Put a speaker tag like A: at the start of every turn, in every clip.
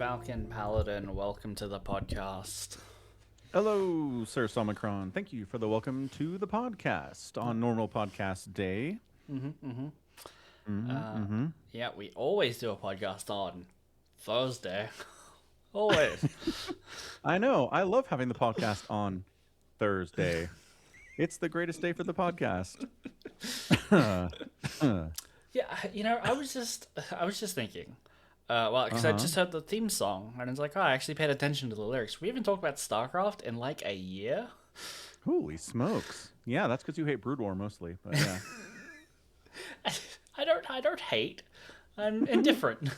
A: Falcon Paladin, welcome to the podcast.
B: Hello, Sir Somicron. Thank you for the welcome to the podcast on normal podcast day.
A: Yeah, we always do a podcast on Thursday. Always.
B: I know. I love having the podcast on Thursday. It's the greatest day for the podcast.
A: Yeah, I was just thinking. Because I just heard the theme song, and it's like, oh, I actually paid attention to the lyrics. We haven't talked about StarCraft in like a year.
B: Holy smokes! Yeah, that's because you hate Brood War mostly, but yeah.
A: I don't hate. I'm indifferent.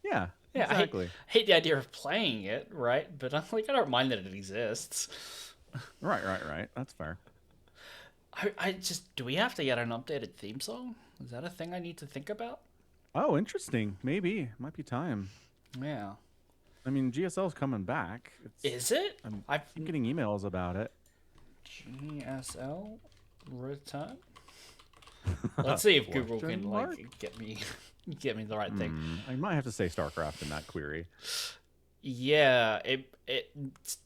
B: Yeah,
A: Yeah,
B: exactly.
A: I hate the idea of playing it, right? But I'm like, I don't mind that it exists.
B: Right. That's fair.
A: I just, do we have to get an updated theme song? Is that a thing I need to think about?
B: Oh, interesting. Maybe. Might be time.
A: Yeah.
B: I mean, GSL's coming back.
A: Is it?
B: I'm getting emails about it.
A: GSL return? Let's see if Google can get me the right thing.
B: I might have to say StarCraft in that query.
A: Yeah, it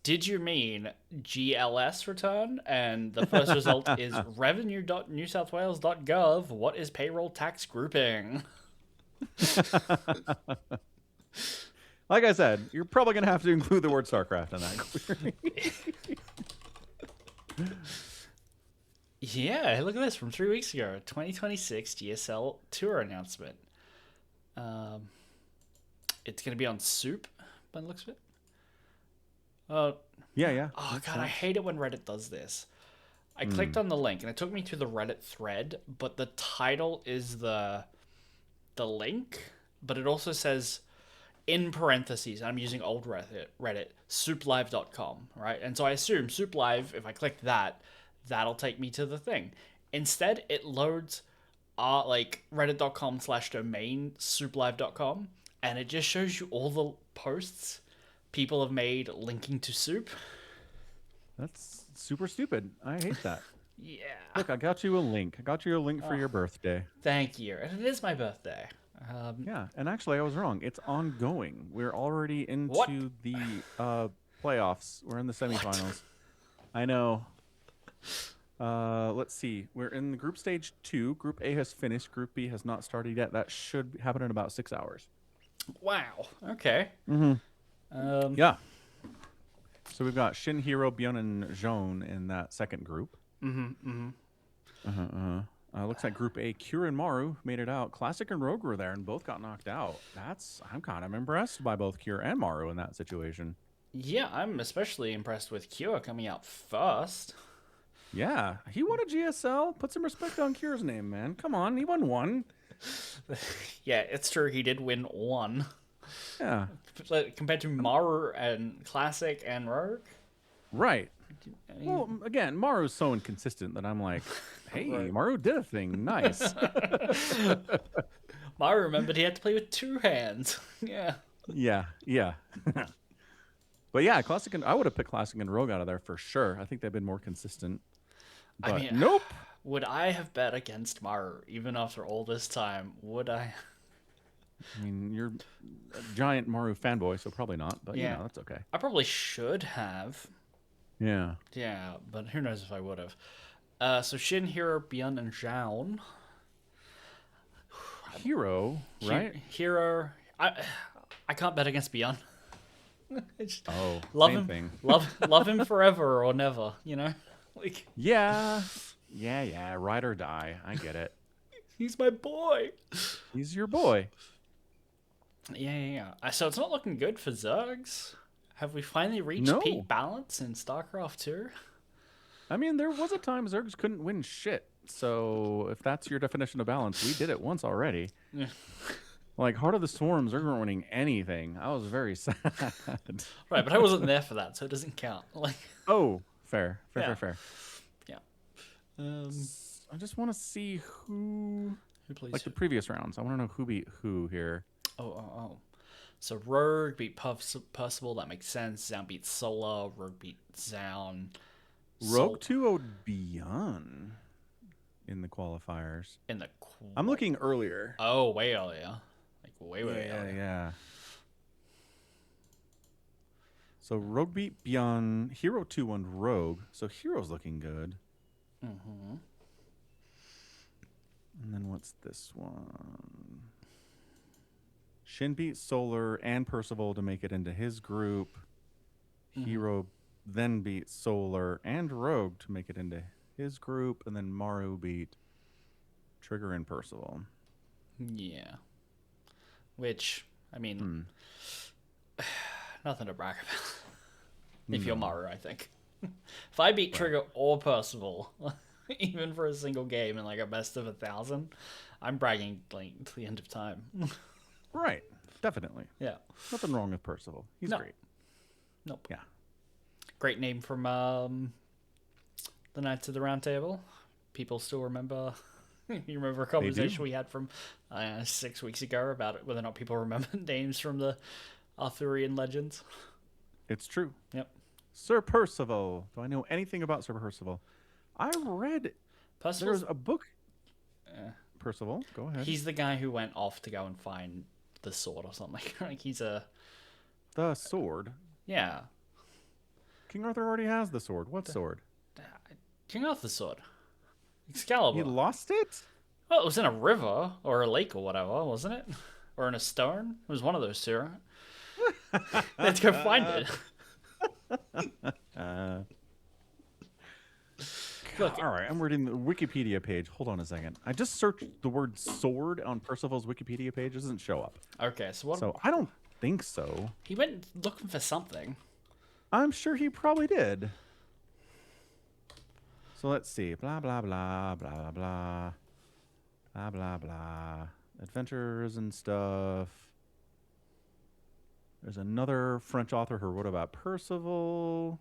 A: did you mean GLS return? And the first result is revenue.newsouthwales.gov. What is payroll tax grouping?
B: Like I said, you're probably going to have to include the word StarCraft in that query.
A: Yeah, look at this from 3 weeks ago. 2026 GSL tour announcement. It's going to be on Soup, by the looks of it.
B: Yeah.
A: Oh, God, I hate it when Reddit does this. I clicked on the link, and it took me to the Reddit thread, but the title is the link, but it also says, in parentheses, I'm using old Reddit, souplive.com, right? And so I assume SoupLive, if I click that, that'll take me to the thing. Instead, it loads reddit.com/domain souplive.com, and it just shows you all the posts people have made linking to Soup.
B: That's super stupid. I hate that.
A: Yeah.
B: Look, I got you a link. For your birthday.
A: Thank you. And it is my birthday.
B: Yeah, and actually I was wrong. It's ongoing. We're already into
A: What?
B: the playoffs. We're in the semifinals. I know. Let's see. We're in the group stage 2. Group A has finished. Group B has not started yet. That should happen in about 6 hours.
A: Wow. Okay.
B: Yeah. So we've got Shin, Hero, Byeon, and Joan in that second group. Looks like Group A, Kira and Maru made it out. Classic and Rogue were there and both got knocked out. I'm kind of impressed by both Kira and Maru in that situation.
A: Yeah, I'm especially impressed with Kira coming out first.
B: Yeah, he won a GSL. Put some respect on Kira's name, man. Come on, he won one.
A: Yeah, it's true. He did win one.
B: Yeah.
A: Compared to Maru and Classic and Rogue.
B: Right.
A: I mean,
B: Well, again, Maru's so inconsistent that I'm like, hey, right. Maru did a thing. Nice.
A: Maru remembered he had to play with 2 hands. Yeah.
B: Yeah. But yeah, Classic and I would have picked Classic and Rogue out of there for sure. I think they've been more consistent. But
A: I mean,
B: nope.
A: Would I have bet against Maru even after all this time? Would I?
B: I mean, you're a giant Maru fanboy, so probably not. But yeah, that's okay.
A: I probably should have.
B: Yeah.
A: Yeah, but who knows if I would have. So Shin, Hero, Byeon, and Zhaon.
B: Hero, right?
A: Hero. I can't bet against Byeon.
B: Love same thing.
A: love him forever or never, you know? Like.
B: Yeah. Ride or die. I get it.
A: He's my boy.
B: He's your boy.
A: Yeah. So it's not looking good for Zergs. Have we finally reached peak balance in StarCraft 2?
B: I mean, there was a time Zergs couldn't win shit. So if that's your definition of balance, we did it once already.
A: Yeah.
B: Like, Heart of the Swarm, Zergs weren't winning anything. I was very sad.
A: Right, but I wasn't there for that, so it doesn't count. Like.
B: Oh, fair.
A: Yeah.
B: I just want to see who
A: plays
B: like the previous rounds. I want to know who beat who here.
A: Oh. So Rogue beat Percival. That makes sense. Zhao beat Solar. Rogue beat Zhao.
B: Rogue 2-0'd Byeon in the qualifiers. I'm looking earlier.
A: Oh, way earlier. Like way earlier.
B: Yeah. So Rogue beat beyond Hero 2-1 Rogue. So Hero's looking good.
A: Mm-hmm.
B: And then what's this one? Shin beat Solar and Percival to make it into his group. Hero then beat Solar and Rogue to make it into his group. And then Maru beat Trigger and Percival.
A: Yeah. Which, I mean, nothing to brag about. If you're Maru, I think. If I beat Trigger or Percival, even for a single game in like a best of 1,000, I'm bragging like to the end of time.
B: Right. Definitely.
A: Yeah.
B: Nothing wrong with Percival. He's great.
A: Nope.
B: Yeah.
A: Great name from the Knights of the Round Table. People still remember. You remember a conversation we had from 6 weeks ago about whether or not people remember names from the Arthurian legends.
B: It's true.
A: Yep.
B: Sir Percival. Do I know anything about Sir Percival? I read there's a book. Percival, go ahead.
A: He's the guy who went off to go and find the sword or something. Like he's a...
B: The sword?
A: Yeah.
B: King Arthur already has the sword. What sword?
A: King Arthur's sword. Excalibur.
B: He lost it?
A: Well, it was in a river or a lake or whatever, wasn't it? Or in a stone? It was one of those two, right? Let's go find it.
B: Look, all right, I'm reading the Wikipedia page. Hold on a second. I just searched the word sword on Percival's Wikipedia page. It doesn't show up.
A: Okay, so what...
B: So I don't think so.
A: He went looking for something.
B: I'm sure he probably did. So let's see. Blah, blah, blah, blah, blah, blah. Blah, blah, blah. Adventures and stuff. There's another French author who wrote about Percival.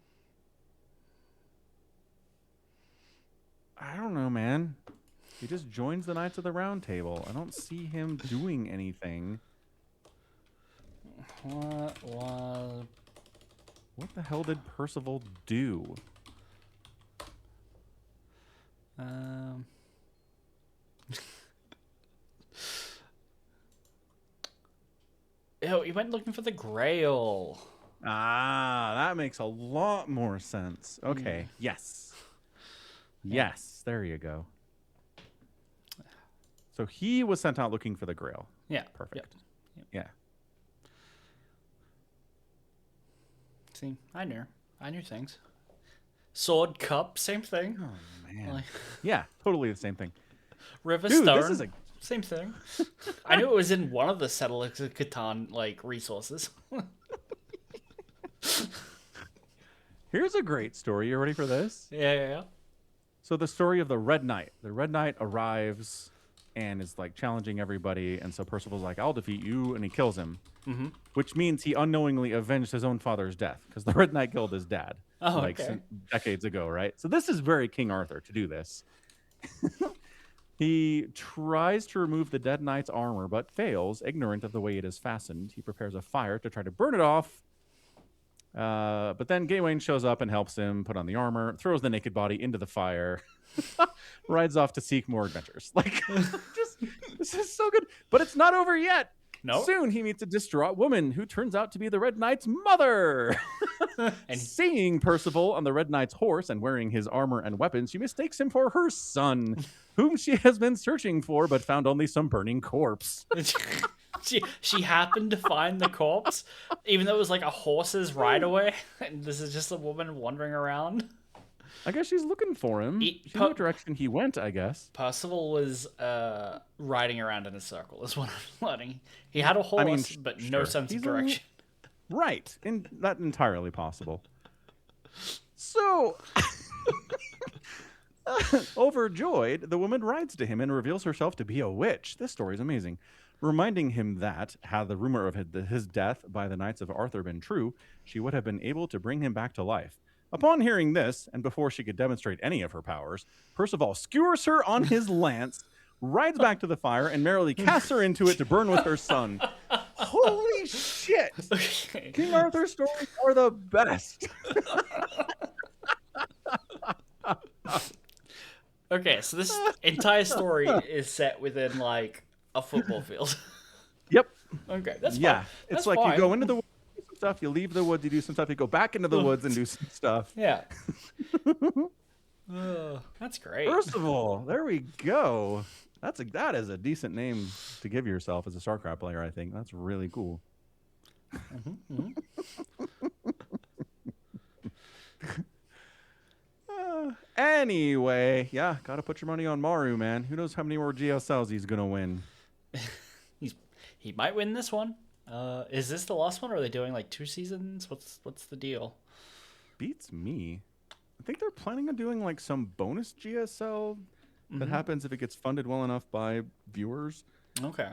B: I don't know, man. He just joins the Knights of the Round Table. I don't see him doing anything. What the hell did Percival do?
A: Oh, he went looking for the Grail.
B: Ah, that makes a lot more sense. Okay, yes. Yes, there you go. So he was sent out looking for the Grail.
A: Yeah.
B: Perfect.
A: Yep.
B: Yeah.
A: See, I knew things. Sword, cup, same thing.
B: Oh, man.
A: Like,
B: yeah, totally the same thing.
A: River
B: Dude,
A: Stone,
B: this is
A: same thing. I knew it was in one of the Settlers of Catan, like, resources.
B: Here's a great story. You ready for this?
A: Yeah.
B: So the story of the Red Knight. The Red Knight arrives and is like challenging everybody. And so Percival's like, I'll defeat you. And he kills him. Mm-hmm. Which means he unknowingly avenged his own father's death. Because the Red Knight killed his dad.
A: Oh, okay.
B: Decades ago, right? So this is very King Arthur to do this. He tries to remove the dead knight's armor, but fails, ignorant of the way it is fastened. He prepares a fire to try to burn it off. But then Gawain shows up and helps him put on the armor, throws the naked body into the fire, rides off to seek more adventures. Like, this is so good. But it's not over yet.
A: No.
B: Soon he meets a distraught woman who turns out to be the Red Knight's mother. And seeing Percival on the Red Knight's horse and wearing his armor and weapons, she mistakes him for her son, whom she has been searching for, but found only some burning corpse.
A: She happened to find the corpse, even though it was like a horse's ride away, and this is just a woman wandering around.
B: I guess she's looking for him. She knew what direction he went, I guess.
A: Percival was riding around in a circle, is what I'm learning. He had a horse, but no sense of direction.
B: Right. And not entirely possible. So, overjoyed, the woman rides to him and reveals herself to be a witch. This story is amazing. Reminding him that, had the rumor of his death by the Knights of Arthur been true, she would have been able to bring him back to life. Upon hearing this, and before she could demonstrate any of her powers, Percival skewers her on his lance, rides back to the fire, and merrily casts her into it to burn with her son. Holy shit! Okay. King Arthur stories are the best.
A: Okay, so this entire story is set within, like, a football field.
B: Yep.
A: Okay, that's fine.
B: Yeah, it's like
A: fine.
B: You go into the stuff, you leave the woods, you do some stuff, you go back into the woods and do some stuff.
A: Yeah. That's great.
B: First of all, there we go. That is a decent name to give yourself as a StarCraft player, I think. That's really cool. Anyway, yeah, gotta put your money on Maru, man. Who knows how many more GSLs he's gonna win?
A: He might win this one. Is this the last one, or are they doing like 2 seasons? What's the deal?
B: Beats me. I think they're planning on doing like some bonus GSL that happens if it gets funded well enough by viewers.
A: Okay.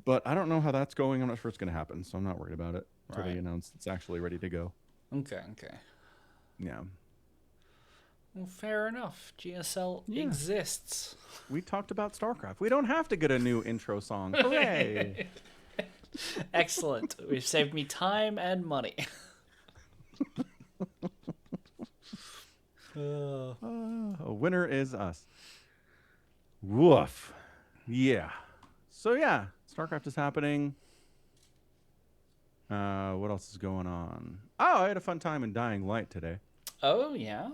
B: But I don't know how that's going. I'm not sure it's going to happen, so I'm not worried about it until
A: Right.
B: they announce it's actually ready to go.
A: Okay.
B: Yeah.
A: Well, fair enough. GSL
B: Yeah.
A: exists.
B: We talked about StarCraft. We don't have to get a new intro song. Hooray!
A: Excellent. We've saved me time and money.
B: A winner is us. Woof. Yeah. So yeah, StarCraft is happening. What else is going on? Oh, I had a fun time in Dying Light today.
A: Oh, yeah?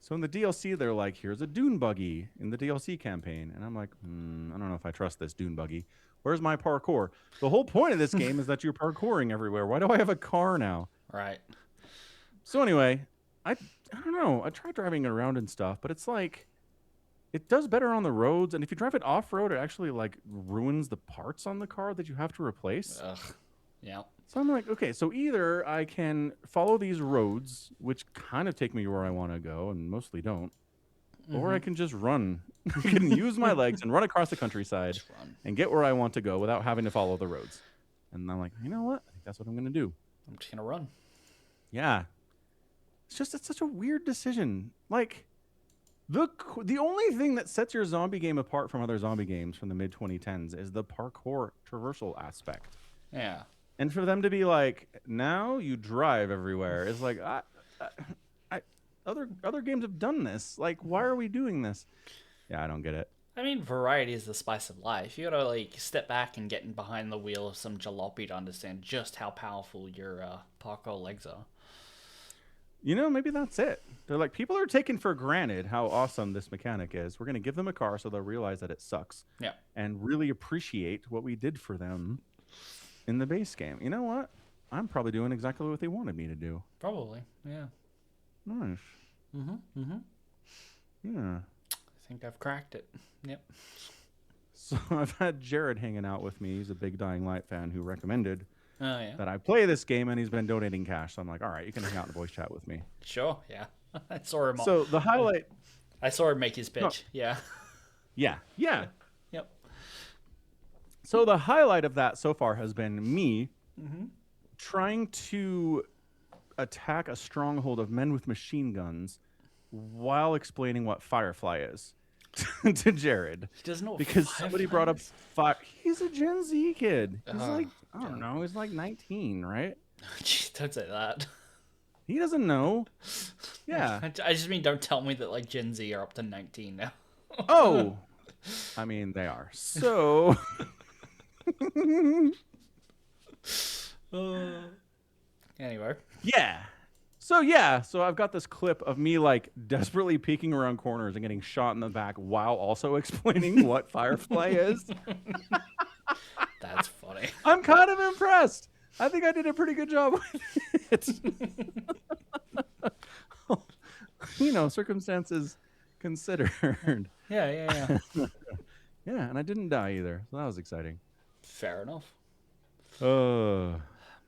B: So in the DLC, they're like, here's a dune buggy in the DLC campaign. And I'm like, I don't know if I trust this dune buggy. Where's my parkour? The whole point of this game is that you're parkouring everywhere. Why do I have a car now?
A: Right.
B: So anyway, I don't know. I tried driving it around and stuff, but it's like, it does better on the roads. And if you drive it off-road, it actually like ruins the parts on the car that you have to replace.
A: Ugh. Yeah.
B: So I'm like, okay, so either I can follow these roads, which kind of take me where I want to go and mostly don't, or I can just run. I can use my legs and run across the countryside
A: Just run.
B: and get where I want to go without having to follow the roads. And I'm like, you know what? I think that's what I'm going to do.
A: I'm just gonna run.
B: Yeah. It's such a weird decision. Like, the only thing that sets your zombie game apart from other zombie games from the mid-2010s is the parkour traversal aspect.
A: Yeah.
B: And for them to be like, now you drive everywhere, is like, other games have done this. Like, why are we doing this? Yeah, I don't get it.
A: I mean, variety is the spice of life. You gotta like step back and get in behind the wheel of some jalopy to understand just how powerful your parkour legs are.
B: You know, maybe that's it. They're like, people are taking for granted how awesome this mechanic is. We're going to give them a car so they'll realize that it sucks.
A: Yeah.
B: And really appreciate what we did for them in the base game. You know what? I'm probably doing exactly what they wanted me to do.
A: Probably. Yeah.
B: Nice. Yeah.
A: I think I've cracked it. Yep.
B: So I've had Jared hanging out with me. He's a big Dying Light fan who recommended
A: Oh yeah.
B: that I play this game, and he's been donating cash. So I'm like, all right, you can hang out and voice chat with me.
A: Sure. Yeah. I saw him.
B: So the highlight...
A: I saw him make his pitch.
B: No.
A: Yeah.
B: Yeah.
A: Yep.
B: So the highlight of that so far has been me trying to attack a stronghold of men with machine guns while explaining what Firefly is to Jared.
A: He doesn't know what
B: Because
A: Firefly
B: somebody brought up
A: is.
B: He's a Gen Z kid. He's
A: Uh-huh.
B: like, I don't know, he's like 19, right?
A: Jeez, don't say that.
B: He doesn't know. Yeah.
A: I just mean don't tell me that like Gen Z are up to 19 now.
B: Oh. I mean, they are. So...
A: Anyway.
B: Yeah. So I've got this clip of me like desperately peeking around corners and getting shot in the back while also explaining what Firefly is.
A: That's funny.
B: I'm kind of impressed. I think I did a pretty good job with it. You know, circumstances considered.
A: Yeah.
B: Yeah, and I didn't die either. So that was exciting.
A: Fair enough.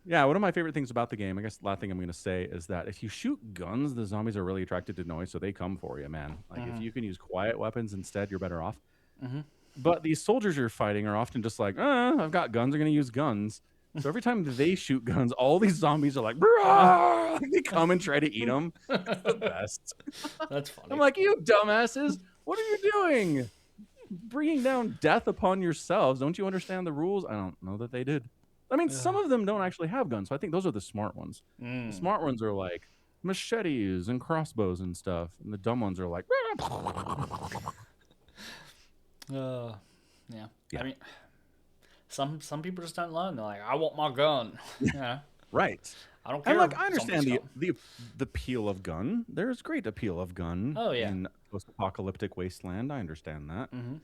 B: Yeah, one of my favorite things about the game, I guess the last thing I'm going to say is that if you shoot guns, the zombies are really attracted to noise, so they come for you, man. Like, if you can use quiet weapons instead, you're better off. But these soldiers you're fighting are often just like, I've got guns, I'm going to use guns. So every time they shoot guns, all these zombies are like, "Brah!" They come and try to eat them. It's the best.
A: That's funny.
B: I'm like, you dumbasses, what are you doing? Bringing down death upon yourselves. Don't you understand the rules? I don't know that they did. I mean, some of them don't actually have guns, so I think those are the smart ones. The smart ones are like machetes and crossbows and stuff, and the dumb ones are like...
A: Yeah. I mean, some people just don't learn. They're like, I want my gun. Yeah.
B: Right.
A: I don't
B: And
A: care if
B: like I
A: zombies
B: understand
A: come.
B: the appeal of gun. There's great appeal of gun
A: Oh yeah.
B: in post-apocalyptic wasteland. I understand that.
A: Hmm.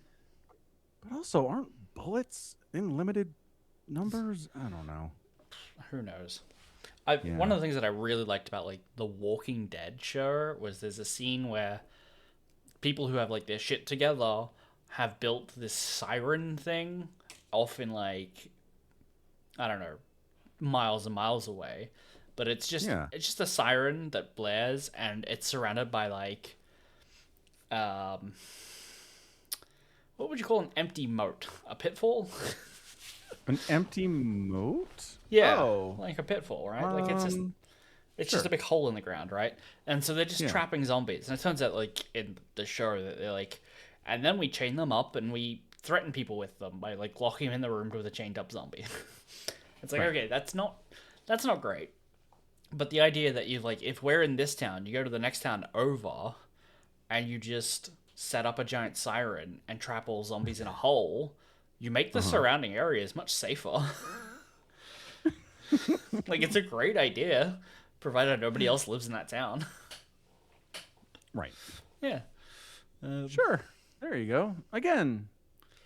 B: But also, aren't bullets in limited numbers? I don't know.
A: Who knows? One
B: Yeah.
A: of the things that I really liked about like the Walking Dead show was there's a scene where people who have like their shit together have built this siren thing off in like, I don't know, miles and miles away, but
B: Yeah.
A: it's just a siren that blares and it's surrounded by like, um what would you call an empty moat, a pitfall?
B: An empty moat?
A: Yeah,
B: Oh.
A: like a pitfall, right? Like
B: Um,
A: it's just a
B: sure.
A: big hole in the ground, right? And so they're just
B: Yeah.
A: trapping zombies. And it turns out, like in the show, that they're like, and then we chain them up and we threaten people with them by like locking them in the room with a chained up zombie. It's like,
B: Right.
A: okay, that's not great. But the idea that you like, if we're in this town, you go to the next town over, and you just set up a giant siren and trap all zombies in a hole, you make the
B: Uh-huh.
A: surrounding areas much safer. Like it's a great idea, provided nobody else lives in that town.
B: Right.
A: Yeah.
B: Sure. There you go. Again,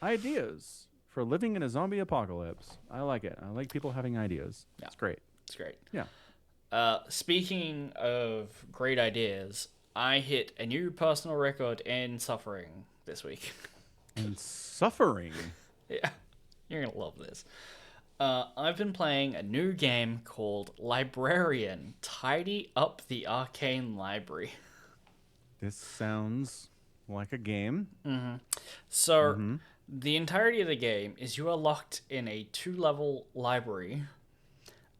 B: ideas for living in a zombie apocalypse. I like it. I like people having ideas.
A: Yeah,
B: It's great.
A: it's great.
B: Yeah.
A: Speaking of great ideas, I hit a new personal record in suffering this week.
B: And suffering.
A: Yeah, you're gonna love this. I've been playing a new game called Librarian: Tidy Up the Arcane Library.
B: This sounds like a game.
A: So,
B: Mm-hmm.
A: the entirety of the game is you are locked in a 2-level library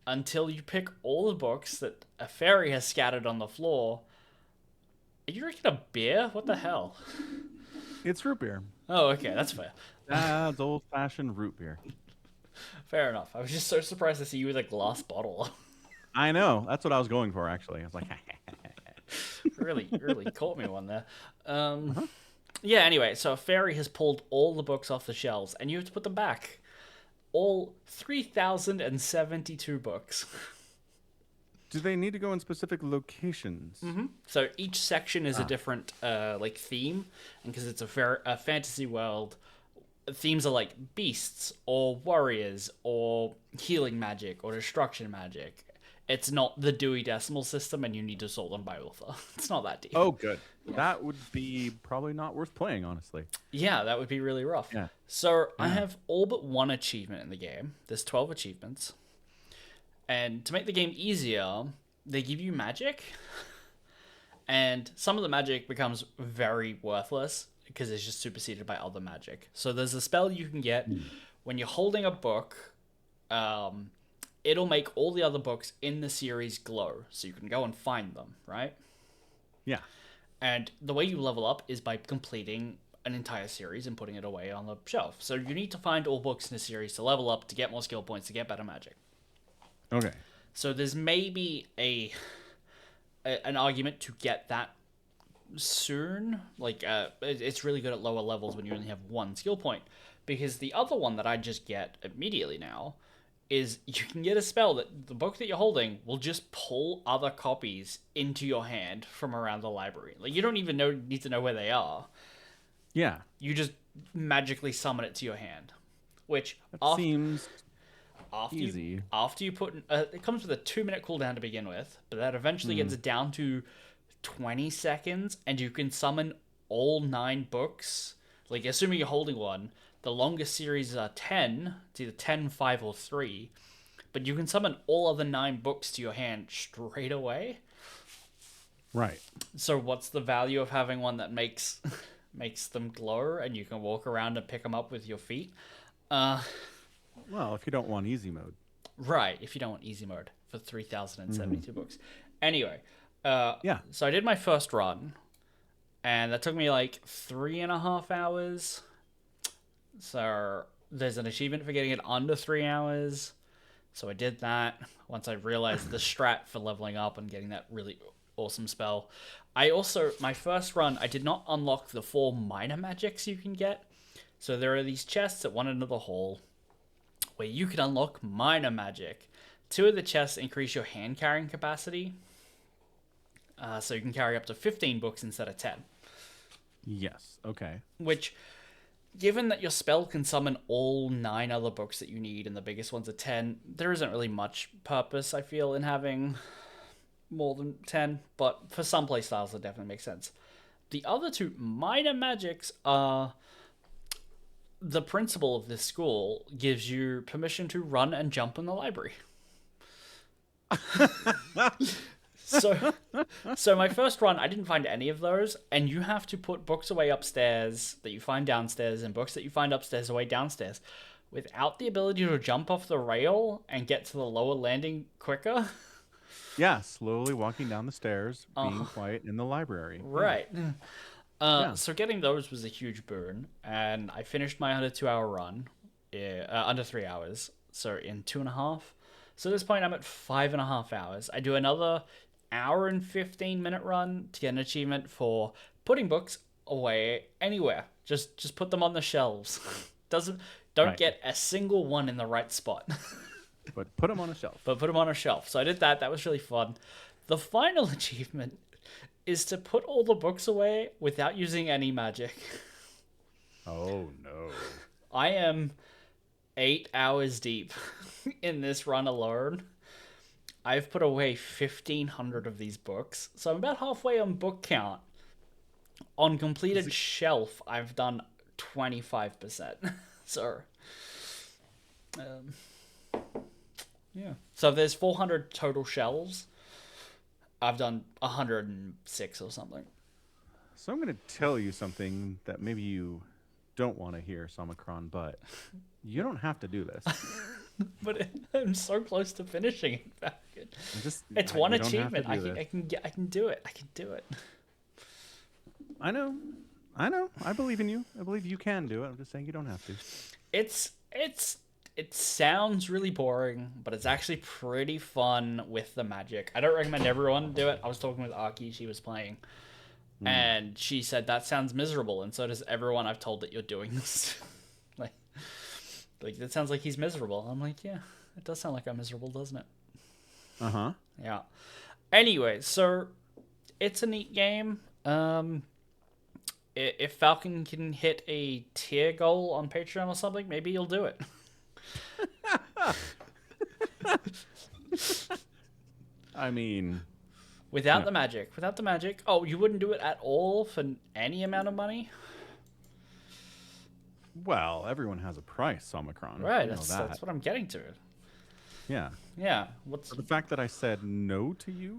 A: until you pick all the books that a fairy has scattered on the floor. Are you drinking a beer? What the hell?
B: It's root beer.
A: Oh, okay, that's fair.
B: That's old-fashioned root beer.
A: Fair enough. I was just so surprised to see you with a glass bottle.
B: I know. That's what I was going for, actually. I was like,
A: Really caught me one there.
B: uh-huh.
A: Yeah, anyway, so a fairy has pulled all the books off the shelves, and you have to put them back. All 3,072 books.
B: Do they need to go in specific locations?
A: So each section is a different like theme, and because it's a fantasy world, themes are like beasts or warriors or healing magic or destruction magic. It's not the Dewey Decimal System, and you need to sort them by author. It's not that deep.
B: Oh, good. That would be probably not worth playing, honestly.
A: Yeah, that would be really rough.
B: Yeah.
A: So I have all but one achievement in the game. There's 12 achievements. And to make the game easier, they give you magic. And some of the magic becomes very worthless because it's just superseded by other magic. So there's a spell you can get when you're holding a book. It'll make all the other books in the series glow. So you can go and find them, right?
B: Yeah.
A: And the way you level up is by completing an entire series and putting it away on the shelf. So you need to find all books in the series to level up, to get more skill points, to get better magic.
B: Okay.
A: So there's maybe an argument to get that soon. Like it's really good at lower levels when you only have one skill point, because the other one that I just get immediately now is you can get a spell that the book that you're holding will just pull other copies into your hand from around the library. Like you don't even need to know where they are.
B: Yeah.
A: You just magically summon it to your hand, which
B: That seems
A: after
B: easy.
A: after you put it comes with a 2-minute cooldown to begin with, but that eventually gets it down to 20 seconds, and you can summon all 9 books. Like assuming you're holding one, the longest series are 10. It's either 10, 5, or 3, but you can summon all other 9 books to your hand straight away.
B: Right.
A: So what's the value of having one that makes makes them glow and you can walk around and pick them up with your feet?
B: Well, if you don't want easy mode.
A: Right, if you don't want easy mode for 3,072 books. Anyway,
B: Yeah.
A: so I did my first run, and that took me like 3.5 hours. So there's an achievement for getting it under 3 hours. So I did that once I realized the strat for leveling up and getting that really awesome spell. I also, my first run, I did not unlock the 4 minor magics you can get. So there are these chests at one end of the hall where you can unlock minor magic. 2 of the chests increase your hand carrying capacity. So you can carry up to 15 books instead of 10.
B: Yes. Okay.
A: Which, given that your spell can summon all 9 other books that you need and the biggest ones are 10, there isn't really much purpose, I feel, in having more than 10. But for some playstyles, it definitely makes sense. The other 2 minor magics are... The principal of this school gives you permission to run and jump in the library. So my first run, I didn't find any of those, and you have to put books away upstairs that you find downstairs and books that you find upstairs away downstairs. Without the ability to jump off the rail and get to the lower landing quicker.
B: Yeah, slowly walking down the stairs, being quiet in the library.
A: Right.
B: Yeah.
A: So getting those was a huge boon, and I finished my under 2-hour run, under 3 hours, so in 2.5. So at this point, I'm at 5.5 hours. I do another hour and 15-minute run to get an achievement for putting books away anywhere. Just put them on the shelves. Don't
B: Right.
A: get a single one in the right spot.
B: But put them on a shelf.
A: But put them on a shelf. So I did that. That was really fun. The final achievement is to put all the books away without using any magic.
B: Oh, no.
A: I am 8 hours deep in this run alone. I've put away 1,500 of these books. So I'm about halfway on book count. On completed shelf, I've done 25%. So, yeah. So there's 400 total shelves. I've done 106 or something.
B: So I'm going to tell you something that maybe you don't want to hear, Somicron, but you don't have to do this.
A: But I'm so close to finishing it. It's
B: You
A: one
B: don't have to
A: achievement.
B: do
A: I
B: this.
A: can do it. I can do it.
B: I know. I believe in you. I believe you can do it. I'm just saying you don't have to.
A: It sounds really boring, but it's actually pretty fun with the magic. I don't recommend everyone do it. I was talking with Aki, she was playing, and she said that sounds miserable, and so does everyone I've told that you're doing this. like that sounds like he's miserable. I'm like, yeah, it does sound like I'm miserable, doesn't it?
B: Uh-huh.
A: Yeah. Anyway, so it's a neat game. If Falcon can hit a tier goal on Patreon or something, maybe he'll do it.
B: I mean,
A: Without the magic. Oh, you wouldn't do it at all for any amount of money?
B: well, everyone has a price, Omicron.
A: Right,
B: You know
A: that's what I'm getting to.
B: Yeah.
A: Yeah,
B: The fact that I said no to you,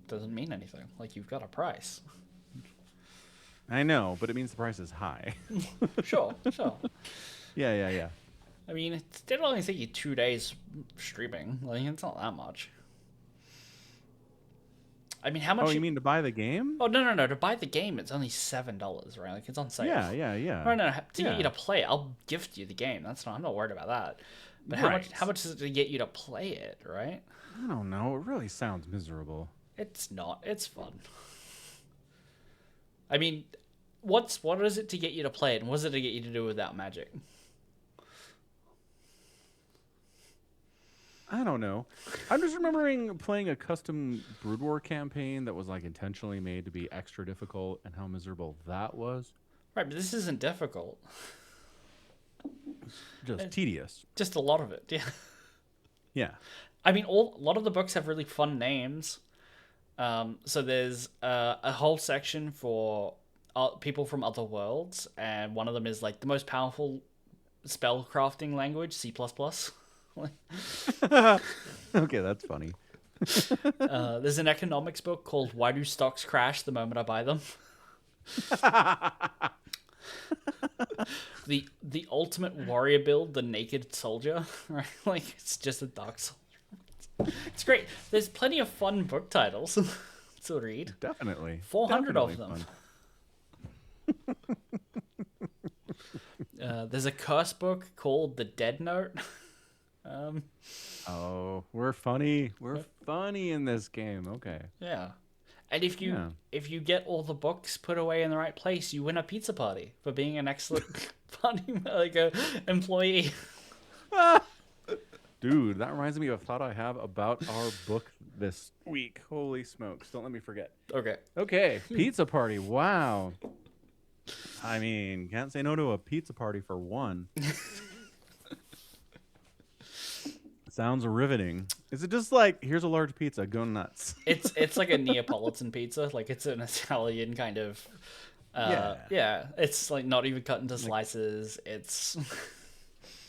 A: doesn't mean anything. Like, you've got a price.
B: I know, but it means the price is high.
A: Sure.
B: Yeah.
A: I mean, it'll only take you 2 days streaming. Like, it's not that much. I mean, how much?
B: Oh, you mean to buy the game?
A: Oh, no. To buy the game, it's only $7, right? Like, it's on sale.
B: Yeah.
A: No. To
B: Yeah.
A: get you to play it, I'll gift you the game. I'm not worried about that. But
B: Right.
A: how much is it to get you to play it, right?
B: I don't know. It really sounds miserable.
A: It's not. It's fun. I mean, what is it to get you to play it, and what is it to get you to do without magic?
B: I don't know. I'm just remembering playing a custom Brood War campaign that was like intentionally made to be extra difficult and how miserable that was.
A: Right, but this isn't difficult.
B: Just tedious.
A: Just a lot of it, yeah.
B: Yeah.
A: I mean, a lot of the books have really fun names. So there's a whole section for people from other worlds, and one of them is like the most powerful spell crafting language, C++.
B: Okay, that's funny.
A: There's an economics book called Why Do Stocks Crash the Moment I Buy Them? The ultimate warrior build, the naked soldier, right? Like, it's just a dark soldier. It's great. There's plenty of fun book titles to read.
B: Definitely.
A: 400 of
B: Definitely
A: them. There's a curse book called The Dead Note.
B: Oh, we're funny. We're funny in this game. Okay.
A: Yeah. And if you get all the books put away in the right place, you win a pizza party for being an excellent funny employee.
B: Dude, that reminds me of a thought I have about our book this week. Holy smokes. Don't let me forget.
A: Okay.
B: Okay. Pizza party. Wow. I mean, can't say no to a pizza party for one. Sounds riveting. Is it just like, here's a large pizza, go nuts?
A: It's like a Neapolitan pizza. Like it's an Italian kind of. Yeah. It's like not even cut into slices. It's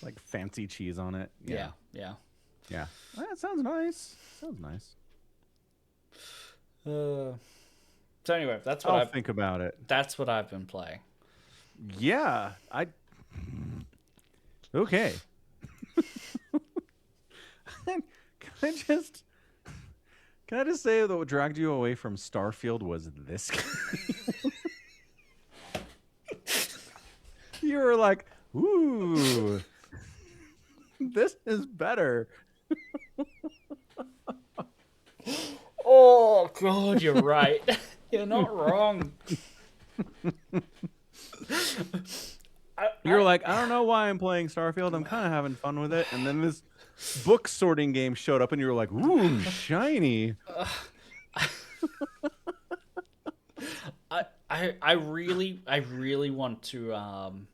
B: Like fancy cheese on it.
A: yeah.
B: Yeah. That sounds nice. Sounds nice.
A: So anyway, that's what
B: I'll
A: I've
B: think about it.
A: that's what I've been playing.
B: Yeah. Okay. Can I just say that what dragged you away from Starfield was this game? You were like, ooh, this is better.
A: Oh God, you're right. You're not wrong.
B: You're like, I don't know why I'm playing Starfield. I'm kind of having fun with it. And then this book sorting game showed up, and you were like, ooh, shiny.
A: I really want to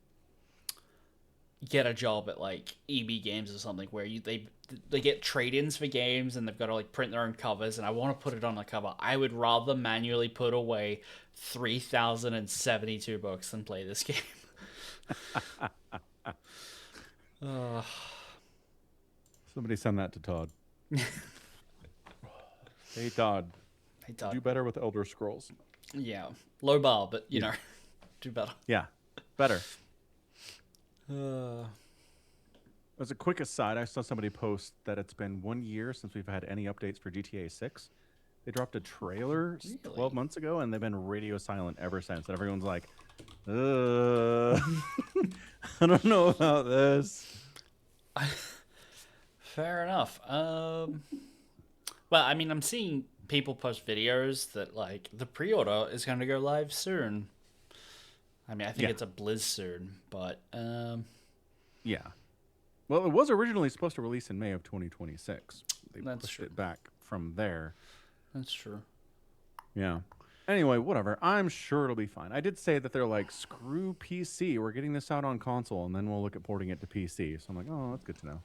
A: get a job at like EB Games or something where they get trade-ins for games and they've got to like print their own covers, and I want to put it on a cover. I would rather manually put away 3,072 books than play this game.
B: Somebody send that to Todd. Hey, Todd.
A: Hey, Todd.
B: Do better with Elder Scrolls.
A: Yeah, low bar, but you know, do better.
B: Yeah, better. As a quick aside, I saw somebody post that it's been 1 year since we've had any updates for GTA 6. They dropped a trailer 12 months ago, and they've been radio silent ever since. And everyone's like, I don't know about this.
A: Fair enough. Well, I mean, I'm seeing people post videos that like the pre-order is going to go live soon. I mean, I think it's a Blizz soon, but
B: yeah. Well, it was originally supposed to release in May of 2026. They pushed it back from there.
A: That's true.
B: Yeah. Anyway, whatever. I'm sure it'll be fine. I did say that they're like, screw PC. We're getting this out on console, and then we'll look at porting it to PC. So I'm like, oh, that's good to know.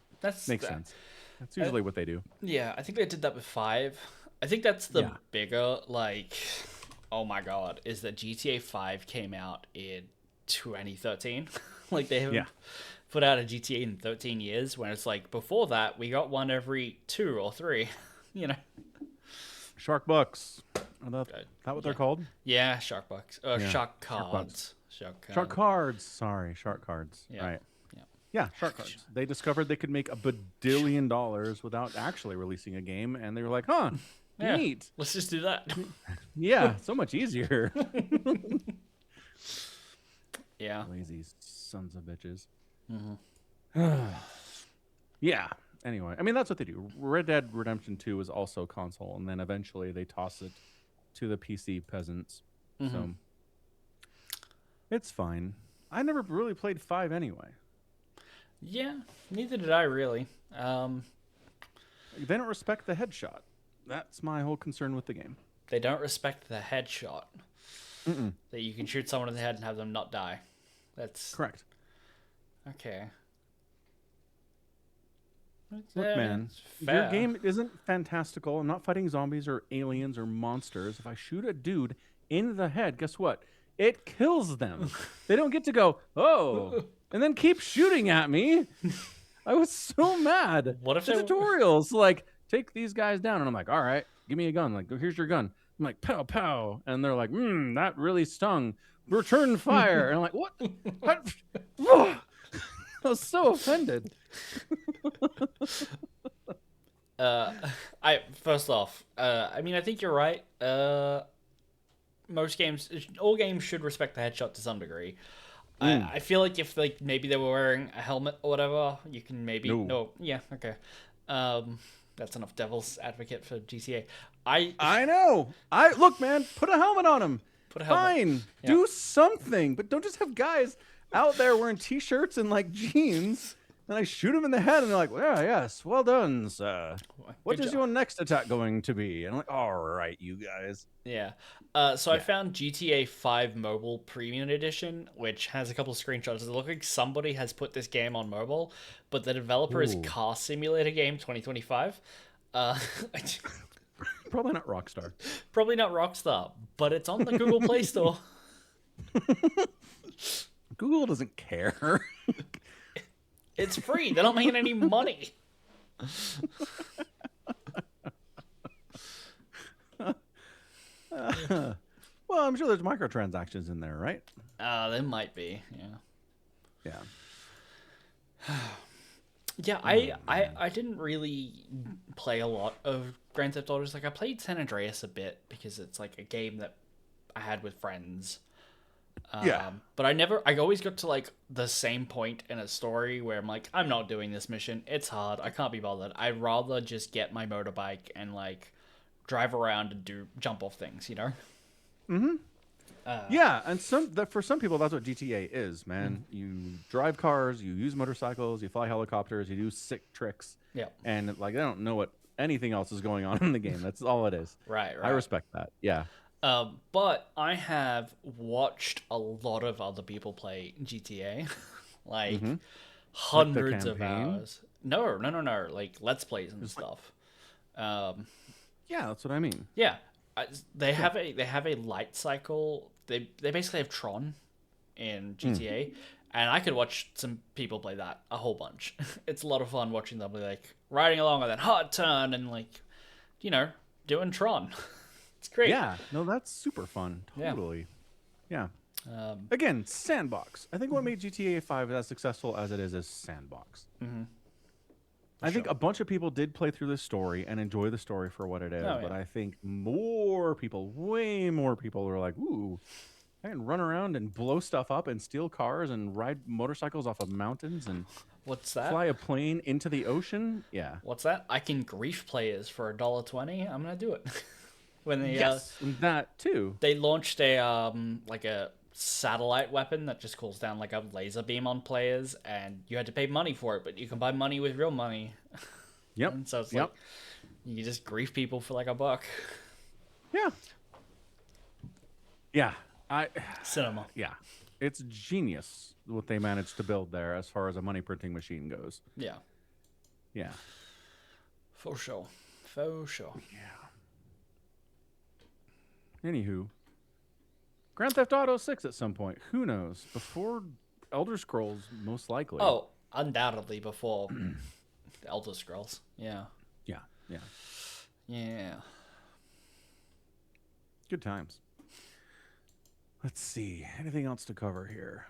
B: Makes sense. That's usually what they do.
A: Yeah, I think they did that with 5. I think that's the bigger, like, oh my God, is that GTA 5 came out in 2013. Like, they haven't put out a GTA in 13 years, when it's like, before that, we got one every 2 or 3, you know?
B: Shark Bucks. Is that what they're called?
A: Yeah, Shark Bucks. Shark Cards.
B: Shark Cards. Sorry, Shark Cards.
A: Yeah.
B: Right. Yeah, Shark Cards. They discovered they could make $1 billion without actually releasing a game, and they were like, huh, neat.
A: Let's just do that.
B: Yeah, so much easier.
A: Yeah.
B: Lazy sons of bitches.
A: Mm-hmm.
B: Yeah. Anyway, I mean, that's what they do. Red Dead Redemption 2 is also console, and then eventually they toss it to the PC peasants. Mm-hmm. So it's fine. I never really played 5 anyway.
A: Yeah, neither did I really.
B: They don't respect the headshot. That's my whole concern with the game.
A: They don't respect the headshot. That you can shoot someone in the head and have them not die. That's
B: correct.
A: Okay.
B: Look, man, your game isn't fantastical. I'm not fighting zombies or aliens or monsters. If I shoot a dude in the head, guess what? It kills them. They don't get to go, oh, and then keep shooting at me. I was so mad.
A: What if
B: the tutorials like, take these guys down, and I'm like, all right, give me a gun. Like, here's your gun. I'm like, pow, pow, and they're like, that really stung. Return fire. And I'm like, what? I was so offended.
A: First off, I mean, I think you're right. All games should respect the headshot to some degree. I feel like if like maybe they were wearing a helmet or whatever, you can maybe okay. That's enough devil's advocate for GTA. I
B: know. Look, man, put a helmet on him. Fine, do something, but don't just have guys out there wearing t-shirts and like jeans And I shoot him in the head, and they're like, "Yeah, yes, well done, sir. What
A: Good
B: is
A: job.
B: your next attack going to be?" And I'm like, "All right, you guys."
A: Yeah. So I
B: Yeah.
A: found GTA 5 Mobile Premium Edition, which has a couple of screenshots. It looks like somebody has put this game on mobile, but the developer is
B: Ooh.
A: Car Simulator Game 2025. Uh,
B: Probably not Rockstar.
A: probably not Rockstar, but it's on the Google Play Store.
B: Google doesn't care.
A: It's free. They're not making any money.
B: Well, I'm sure there's microtransactions in there, right?
A: There might be. Yeah.
B: Yeah.
A: Yeah, I didn't really play a lot of Grand Theft Autos. Like I played San Andreas a bit because it's like a game that I had with friends.
B: Yeah.
A: But I always got to like the same point in a story where I'm like, I'm not doing this mission. It's hard. I can't be bothered. I'd rather just get my motorbike and like drive around and jump off things, you know?
B: Yeah, and for some people that's what GTA is, man. You drive cars, you use motorcycles, you fly helicopters, you do sick tricks.
A: Yeah.
B: And like they don't know what anything else is going on in the game. That's all it is.
A: Right,
B: I
A: right.
B: respect that. Yeah.
A: But I have watched a lot of other people play GTA, like hundreds of
B: campaign?
A: hours. No, no, no, no. Like Let's Plays and stuff.
B: Yeah, that's what I mean.
A: Yeah, they have a light cycle. They basically have Tron in GTA, and I could watch some people play that a whole bunch. It's a lot of fun watching them be like riding along with that hard turn and like, you know, doing Tron. It's great.
B: Yeah. No, that's super fun.
A: Yeah.
B: Totally. Yeah. Again, sandbox. I think what made GTA 5 as successful as it is sandbox. I think a bunch of people did play through this story and enjoy the story for what it is,
A: Oh,
B: but
A: yeah.
B: I think more people, way more people, were like, "Ooh, I can run around and blow stuff up and steal cars and ride motorcycles off of mountains and
A: What's that?
B: fly a plane into the ocean." Yeah.
A: What's that? I can grief players for $1.20. I'm gonna do it. When they
B: Yes, and that too.
A: they launched a like a satellite weapon that just calls down like a laser beam on players, and you had to pay money for it, but you can buy money with real money.
B: Yep.
A: And so it's
B: Yep.
A: like you just grief people for like $1.
B: Yeah. Yeah.
A: Cinema.
B: Yeah. It's genius what they managed to build there as far as a money printing machine goes.
A: Yeah,
B: Yeah.
A: for sure. For sure.
B: Anywho, Grand Theft Auto 6 at some point. Who knows? Before Elder Scrolls, most likely.
A: Oh, undoubtedly before the Elder Scrolls. Yeah.
B: Yeah. Yeah.
A: Yeah.
B: Good times. Let's see. Anything else to cover here?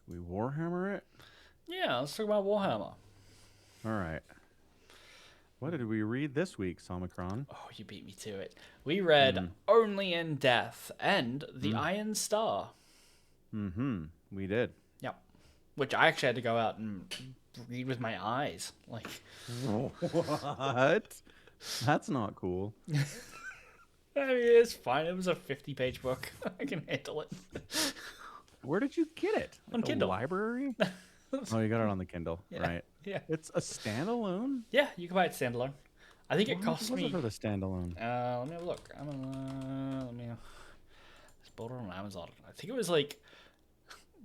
B: Should we Warhammer it?
A: Yeah, let's talk about Warhammer.
B: All right. What did we read this week, Somicron?
A: Oh, you beat me to it. We read Only in Death and The Iron Star.
B: Mm-hmm. We did.
A: Yep. Which I actually had to go out and read with my eyes. Like,
B: What? That's not cool.
A: I mean, it's fine. It was a 50-page book. I can handle it.
B: Where did you get it?
A: On
B: Like a
A: Kindle.
B: library? Oh, you got it on the Kindle, right?
A: Yeah.
B: It's a standalone?
A: Yeah, you can buy it standalone. I think it
B: How much
A: cost
B: was it
A: me.
B: for the standalone?
A: Let me look. Let me. Just bought it on Amazon. I think it was like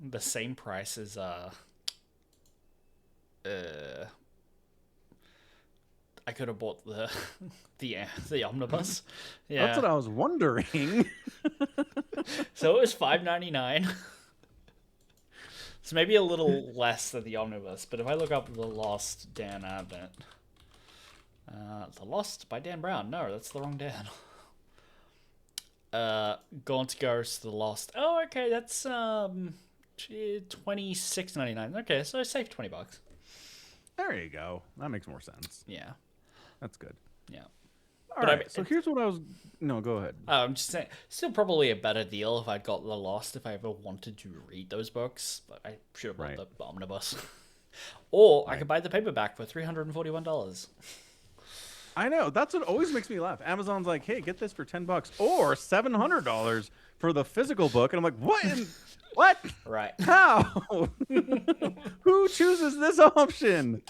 A: the same price as I could have bought the the omnibus. Yeah.
B: That's what I was wondering.
A: So it was $5.99. So maybe a little less than the omnibus. But if I look up The Lost, Dan Abnett. The Lost by Dan Brown. No, that's the wrong Dan. Gaunt Ghost, The Lost. Oh, okay, that's $26.99. Okay, so I saved $20.
B: There you go. That makes more sense.
A: Yeah,
B: That's good.
A: yeah.
B: All
A: But I
B: right.
A: mean,
B: So here's what I was. No, go ahead.
A: I'm just saying, still probably a better deal if I'd got The Lost if I ever wanted to read those books. But I should have bought
B: Right.
A: the omnibus. Or I could buy the paperback for $341.
B: I know. That's what always makes me laugh. Amazon's like, hey, get this for $10 or $700 for the physical book. And I'm like, what? What?
A: Right.
B: How? Who chooses this option?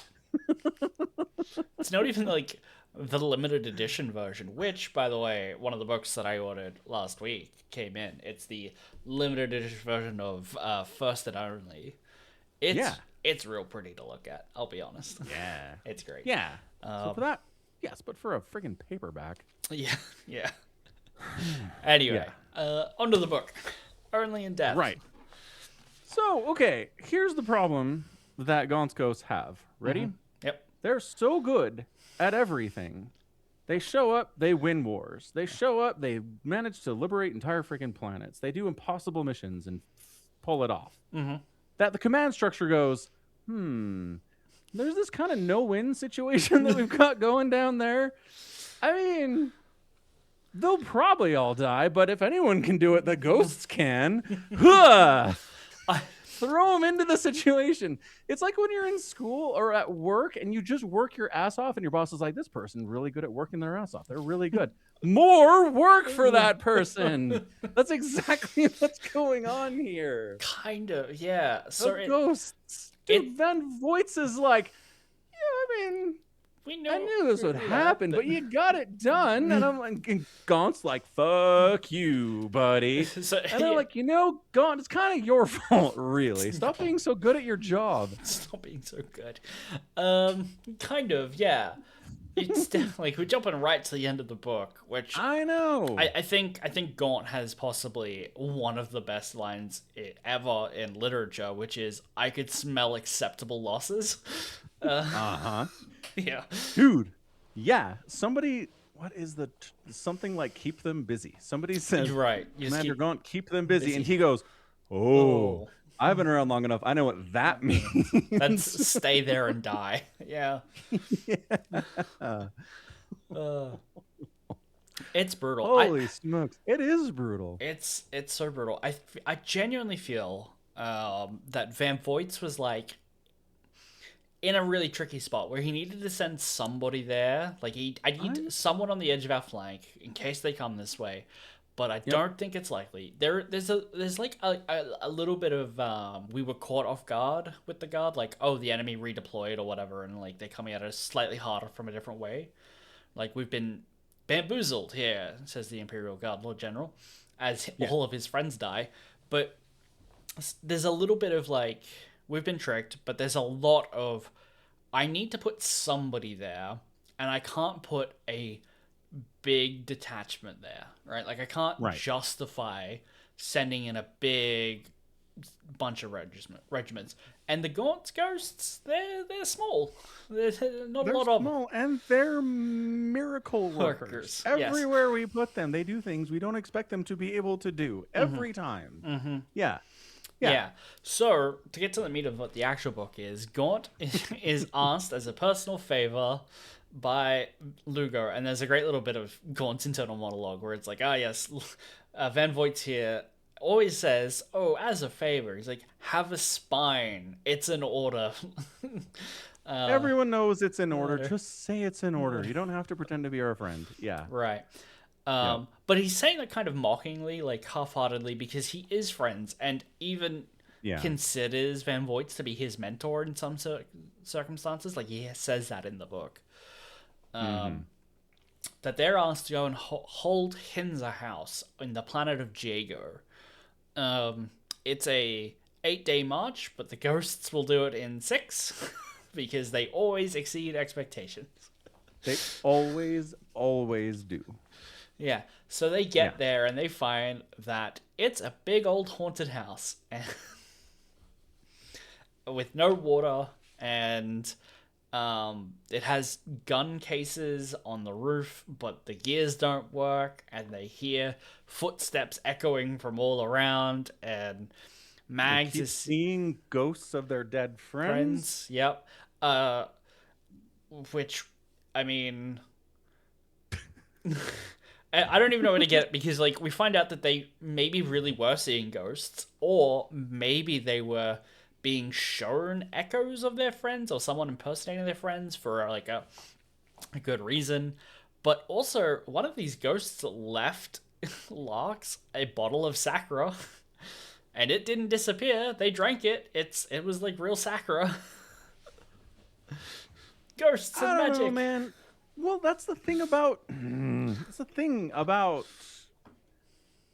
A: It's not even like the limited edition version, which, by the way, one of the books that I ordered last week came in. It's the limited edition version of First and Only.
B: Yeah.
A: It's real pretty to look at. I'll be honest.
B: Yeah.
A: It's great.
B: Yeah. So for that, yes, but for a friggin' paperback.
A: Yeah. Yeah. Anyway, onto the book. Only in Death.
B: Right. So, okay, here's the problem that Gaunt's ghosts have. Ready?
A: Yep.
B: They're so good at everything. They show up, they win wars. They show up, they manage to liberate entire freaking planets. They do impossible missions and pull it off. That the command structure goes, there's this kind of no-win situation that we've got going down there. I mean, they'll probably all die, but if anyone can do it, the ghosts can. Huh! Throw them into the situation. It's like when you're in school or at work and you just work your ass off and your boss is like, this person really good at working their ass off. They're really good. More work for that person. That's exactly what's going on here.
A: Kind of, yeah.
B: The ghosts. Dude, Van Voigt's is like, yeah, I mean, I knew this would happen, but you got it done. And I'm like, and Gaunt's like, fuck you, buddy. And they're like, Gaunt, it's kind of your fault, really. Stop being so good at your job.
A: Stop being so good. Kind of, yeah. It's definitely, we're jumping right to the end of the book, which
B: I know.
A: I think Gaunt has possibly one of the best lines ever in literature, which is, I could smell acceptable losses. Yeah.
B: Dude. Yeah. Somebody, what is something like keep them busy. Somebody says,
A: right.
B: Commander Gaunt, keep them busy. And he goes, oh, I've been around long enough. I know what that means.
A: That's stay there and die. Yeah. It's brutal.
B: Holy smokes. It is brutal.
A: It's so brutal. I genuinely feel that Van Voigt's was like in a really tricky spot where he needed to send somebody there. Like I need someone on the edge of our flank in case they come this way. But I don't think it's likely. There's like a little bit of we were caught off guard with the guard, like, oh, the enemy redeployed or whatever, and like they're coming at us slightly harder from a different way. Like we've been bamboozled here, says the Imperial Guard Lord General, as all of his friends die. But there's a little bit of like, we've been tricked, but there's a lot of, I need to put somebody there, and I can't put a big detachment there, right? Like I can't justify sending in a big bunch of regiments. And the Gaunt's ghosts, they're small. They're not a lot of them.
B: And they're miracle workers. Everywhere we put them, they do things we don't expect them to be able to do every time. Yeah.
A: So, to get to the meat of what the actual book is, Gaunt is asked as a personal favor by Lugo, and there's a great little bit of Gaunt's internal monologue where it's like, yes, Van Voigt's here, always says, oh, as a favor, he's like, have a spine, it's an order.
B: Everyone knows it's in order. Just say it's in order. You don't have to pretend to be our friend. Yeah.
A: Right. But he's saying that kind of mockingly, like half-heartedly, because he is friends and even considers Van Voigt's to be his mentor in some circumstances. Like he says that in the book. That they're asked to go and hold Hinza House in the planet of Jago. It's a 8-day march, but the ghosts will do it in 6 because they always exceed expectations.
B: They always do.
A: Yeah, so they get there and they find that it's a big old haunted house with no water, and it has gun cases on the roof, but the gears don't work, and they hear footsteps echoing from all around, and Mags is
B: seeing ghosts of their dead friends.
A: Yep. Which, I mean, I don't even know where to get it, because like we find out that they maybe really were seeing ghosts, or maybe they were being shown echoes of their friends, or someone impersonating their friends for like a good reason. But also, one of these ghosts left Larks a bottle of Sakura, and it didn't disappear. They drank it. It was like real Sakura. Ghosts
B: I
A: and
B: don't know,
A: magic.
B: man. Well, that's the thing about that's the thing about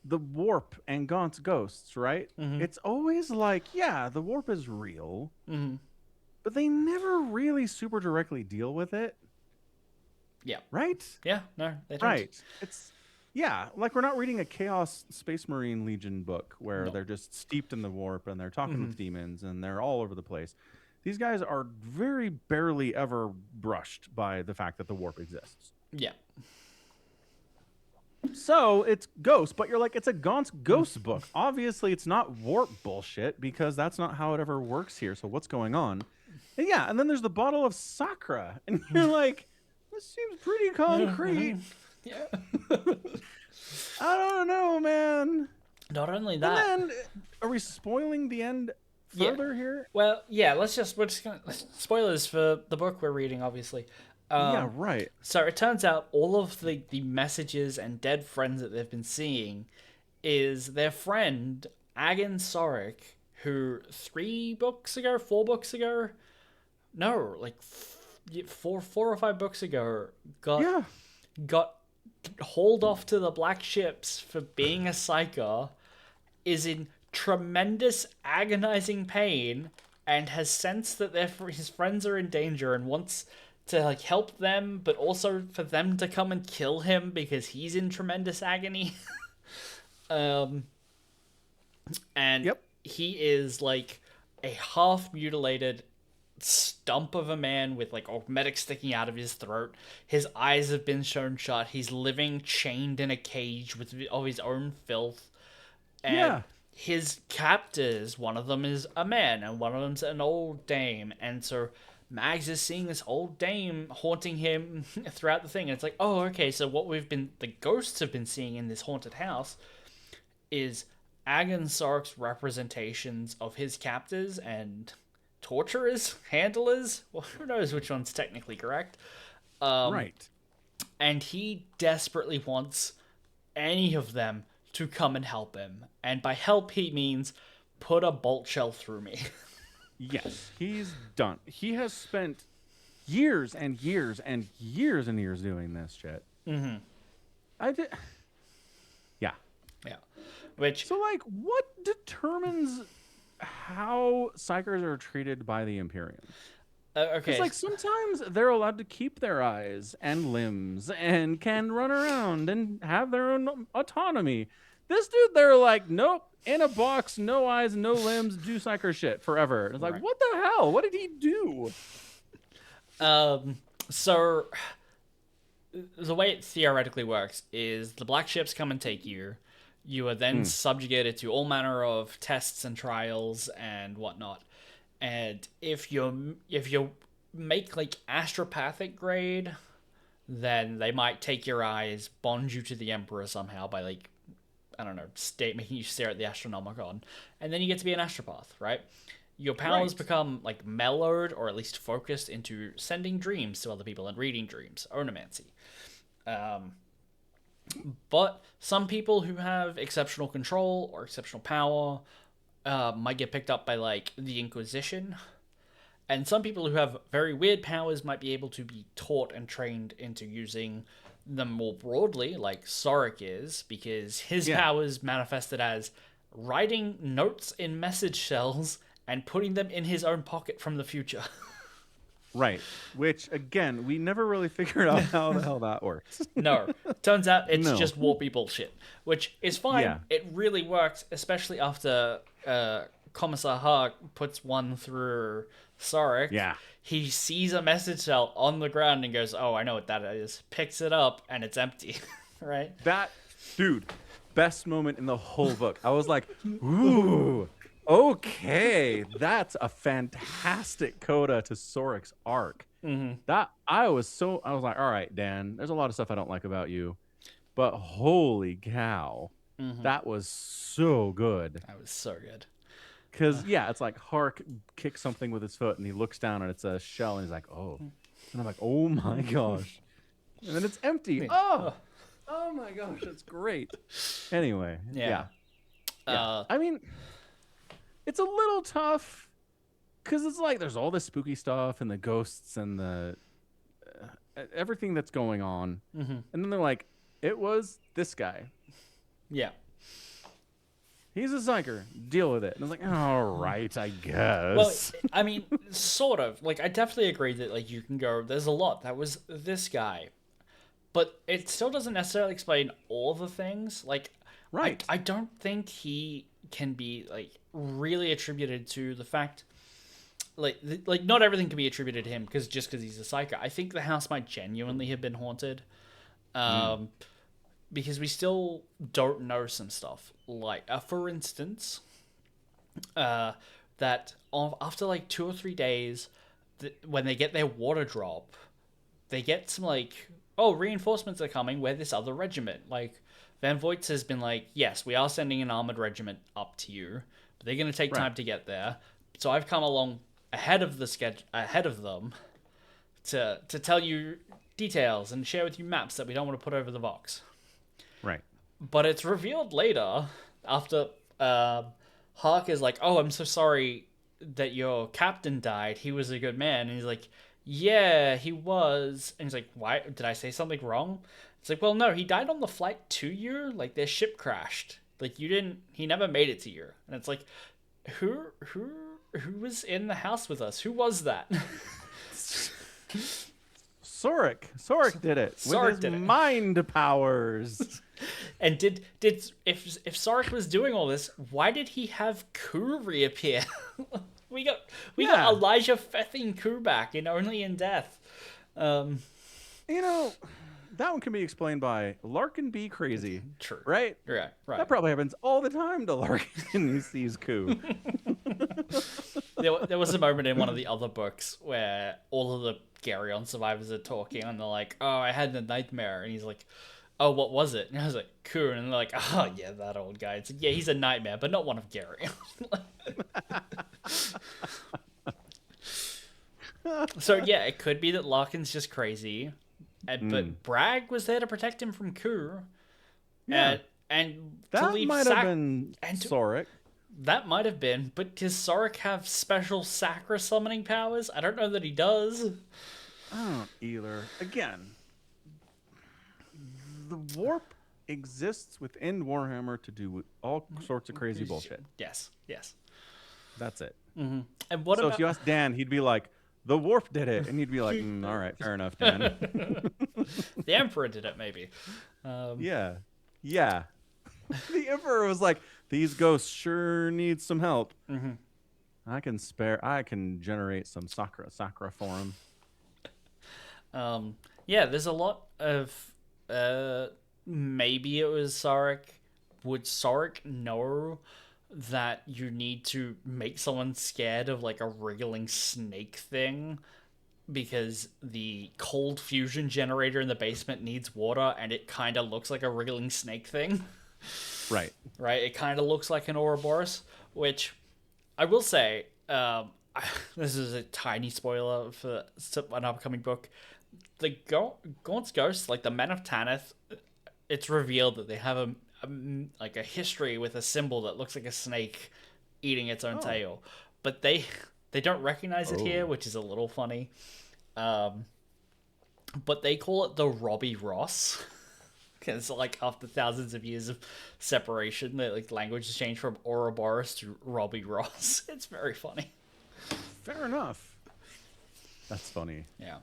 B: the warp and Gaunt's ghosts, right?
A: Mm-hmm.
B: It's always like, yeah, the warp is real,
A: Mm-hmm.
B: but they never really super directly deal with it,
A: Yeah.
B: right?
A: Yeah. No, they don't.
B: Right. It's yeah, like we're not reading a Chaos Space Marine Legion book where
A: No.
B: they're just steeped in the warp and they're talking
A: Mm-hmm.
B: with demons and they're all over the place. These guys are very barely ever brushed by the fact that the warp exists.
A: Yeah.
B: So it's Ghost, but you're like, it's a Gaunt's Ghost book. Obviously, it's not warp bullshit because that's not how it ever works here. So what's going on? And yeah, and then there's the bottle of Sakura, and you're like, this seems pretty concrete.
A: Yeah.
B: I don't know, man.
A: Not only that.
B: And then, are we spoiling the end further here?
A: Well, yeah. We're just gonna spoilers for the book we're reading, obviously.
B: Yeah, right.
A: So it turns out all of the messages and dead friends that they've been seeing is their friend Agan Sorik, who 4 books ago, no, like 4 or 5 books ago,
B: Yeah.
A: got hauled off to the Black Ships for being a psyker, is in tremendous agonizing pain, and has sensed that his friends are in danger and wants to like help them, but also for them to come and kill him because he's in tremendous agony. And
B: Yep.
A: he is like a half mutilated stump of a man with like medic sticking out of his throat. His eyes have been shown shut. He's living chained in a cage with of his own filth. And
B: Yeah.
A: his captors, one of them is a man and one of them's an old dame. And so Mags is seeing this old dame haunting him throughout the thing. And it's like, oh, okay, so what the ghosts have been seeing in this haunted house is Agan Sark's representations of his captors and torturers, handlers. Well, who knows which one's technically correct.
B: Right.
A: And he desperately wants any of them to come and help him. And by help, he means put a bolt shell through me.
B: Yes, he's done. He has spent years and years and years and years doing this shit.
A: Mm-hmm.
B: I did. Yeah.
A: Yeah. Which,
B: So, like, what determines how psychers are treated by the Imperium?
A: okay.
B: Because, like, sometimes they're allowed to keep their eyes and limbs and can run around and have their own autonomy. This dude, they're like, nope, in a box, no eyes, no limbs, do psycher shit forever. It's like,
A: Right.
B: what the hell? What did he do?
A: So the way it theoretically works is the black ships come and take you. You are then subjugated to all manner of tests and trials and whatnot. And if you make like astropathic grade, then they might take your eyes, bond you to the Emperor somehow by like, I don't know, making you stare at the Astronomicon, and then you get to be an astropath, right? Your powers
B: Right.
A: become like mellowed or at least focused into sending dreams to other people and reading dreams, onomancy. But some people who have exceptional control or exceptional power might get picked up by like the Inquisition. And some people who have very weird powers might be able to be taught and trained into using them more broadly, like Soric is, because his
B: Yeah.
A: powers manifested as writing notes in message shells and putting them in his own pocket from the future.
B: Right. Which, again, we never really figured out how the hell that works.
A: No, turns out it's
B: No.
A: just warpy bullshit, which is fine.
B: Yeah.
A: It really works, especially after Commissar Hark puts one through Sarek.
B: Yeah.
A: He sees a message cell on the ground and goes, "Oh, I know what that is." Picks it up and it's empty. Right?
B: That, dude, best moment in the whole book. I was like, ooh, okay, that's a fantastic coda to Sorik's arc. That I was like, all right, Dan, there's a lot of stuff I don't like about you, but holy cow, that was so good.
A: That was so good.
B: Because yeah, it's like Hark kicks something with his foot and he looks down and it's a shell and he's like, oh, And I'm like, oh my gosh. And then it's empty.
A: Yeah.
B: Oh my gosh, that's great. Anyway,
A: Yeah.
B: yeah. I mean, it's a little tough because it's like there's all this spooky stuff and the ghosts and the everything that's going on.
A: Mm-hmm.
B: And then they're like, it was this guy.
A: Yeah.
B: He's a psyker. Deal with it. And I was like, all right, I guess.
A: Well, I mean, sort of. Like, I definitely agree that, like, you can go, there's a lot. That was this guy. But it still doesn't necessarily explain all the things. Like,
B: right.
A: I don't think he can be, like, really attributed to the fact... Like, not everything can be attributed to him because he's a psycho. I think the house might genuinely have been haunted. Because we still don't know some stuff. Like, for instance, that after like 2 or 3 days, when they get their water drop, they get some like, oh, reinforcements are coming. We're this other regiment. Like, Van Voigt has been like, yes, we are sending an armored regiment up to you, but they're going to take time to get there. So I've come along ahead of them to tell you details and share with you maps that we don't want to put over the Vox.
B: Right.
A: But it's revealed later, after Hark is like, oh, I'm so sorry that your captain died. He was a good man. And he's like, yeah, he was. And he's like, why? Did I say something wrong? It's like, well, no, he died on the flight to you. Like, their ship crashed. Like, he never made it to you. And it's like, who was in the house with us? Who was that?
B: Sorik did it with his mind powers.
A: And if Sorik was doing all this, why did he have Ku reappear? we got Elijah Fething Ku back in Only in Death.
B: You know, that one can be explained by Larkin be crazy.
A: True.
B: Right?
A: Right.
B: That probably happens all the time to Larkin. He sees Ku.
A: There was a moment in one of the other books where all of the Garyon survivors are talking and they're like, oh, I had a nightmare. And he's like, oh, what was it? And I was like, Ku. And they're like, oh, yeah, that old guy. It's like, yeah, he's a nightmare, but not one of Garyon. So, yeah, it could be that Larkin's just crazy. But Bragg was there to protect him from Ku.
B: Yeah.
A: And
B: that
A: to leave
B: might have been Sorik.
A: That might have been, but does Sorik have special Sacra summoning powers? I don't know that he does.
B: I don't either. Again, the warp exists within Warhammer to do all sorts of crazy bullshit.
A: Yes.
B: That's it.
A: Mm-hmm. And what about...
B: if you ask Dan, he'd be like, the warp did it. And you'd be like, all right, fair enough, Dan.
A: The Emperor did it, maybe.
B: Yeah. The Emperor was like, these ghosts sure need some help.
A: Mm-hmm.
B: I can generate some Sacra for him.
A: Yeah, there's a lot of maybe it was Sorik. Would Sorik know that you need to make someone scared of like a wriggling snake thing because the cold fusion generator in the basement needs water and it kind of looks like a wriggling snake thing?
B: Right.
A: It kind of looks like an Ouroboros, which I will say, this is a tiny spoiler for an upcoming book. The Gaunt's Ghosts, like the Men of Tanith, it's revealed that they have a history with a symbol that looks like a snake eating its own tail, but they don't recognize it here, which is a little funny. But they call it the Robbie Ross. Because like after thousands of years of separation, the language has changed from Ouroboros to Robbie Ross. It's very funny.
B: Fair enough. That's funny.
A: Yeah.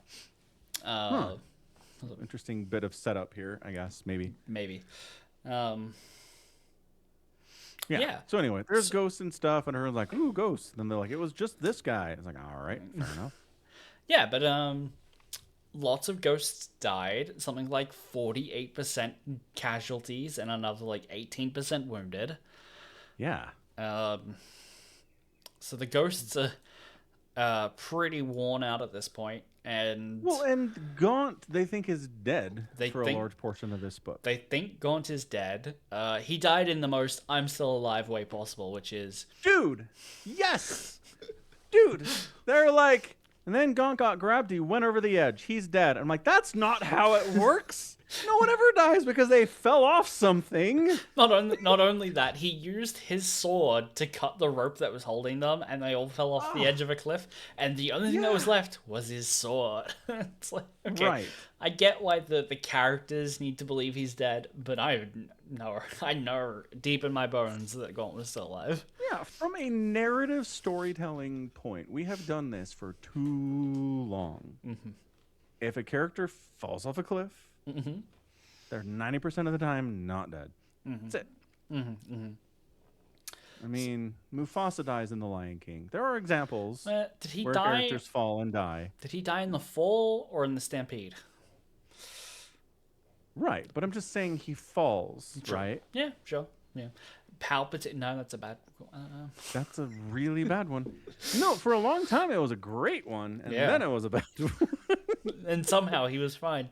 B: Interesting bit of setup here, I guess. Maybe. Yeah. So anyway, there's ghosts and stuff, and everyone's like, "Ooh, ghosts!" And then they're like, "It was just this guy." It's like, all right, fair enough.
A: Yeah, but lots of ghosts died. Something like 48% casualties, and another like 18% wounded.
B: Yeah.
A: So the ghosts are pretty worn out at this point, and
B: Gaunt they think is dead for a large portion of this book.
A: They think Gaunt is dead. He died in the most "I'm still alive" way possible, which is
B: dude. Yes, dude. They're like, And then Gaunt got grabbed. He went over the edge. He's dead. I'm like, that's not how it works. No one ever dies because they fell off something.
A: Not only that, he used his sword to cut the rope that was holding them, and they all fell off the
B: Oh,
A: edge of a cliff. And the only thing that was
B: yeah.
A: left was his sword. It's like, okay,
B: Right.
A: I get why the characters need to believe he's dead, but I know deep in my bones that Gaunt was still alive.
B: Yeah, from a narrative storytelling point, we have done this for too long. If a character falls off a cliff, they're 90% of the time not dead. That's it. I mean, Mufasa dies in The Lion King. There are examples
A: Did he
B: where
A: die?
B: characters fall and die.
A: Did he die in the fall or in the stampede?
B: Right, but I'm just saying he falls, right?
A: Yeah, sure. Yeah, Palpatine. No, that's a bad.
B: That's a really bad one. No, for a long time it was a great one, and
A: Yeah.
B: then it was a bad one.
A: And somehow he was fine.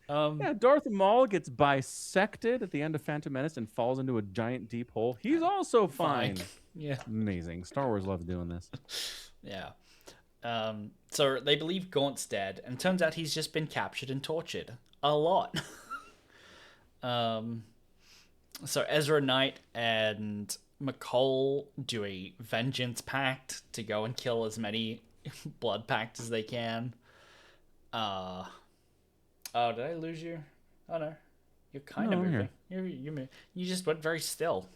B: Yeah, Darth Maul gets bisected at the end of Phantom Menace and falls into a giant deep hole. He's also fine.
A: Yeah.
B: Amazing. Star Wars loves doing this.
A: Yeah. So they believe Gaunt's dead, and turns out he's just been captured and tortured a lot. So Ezra Knight and McCall do a vengeance pact to go and kill as many blood pact as they can. Oh, did I lose you? Oh no, you're kind of
B: No, I'm
A: moving.
B: here.
A: You just went very still.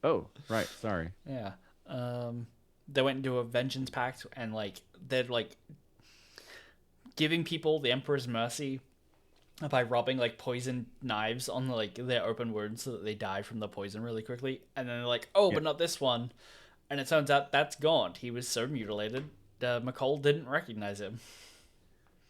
B: Oh, right. Sorry.
A: Yeah. They went into a vengeance pact, and like they're like giving people the Emperor's mercy by rubbing like poison knives on like their open wounds so that they die from the poison really quickly. And then they're like, oh,
B: Yeah.
A: but not this one. And it turns out that's Gaunt. He was so mutilated, McCall didn't recognize him.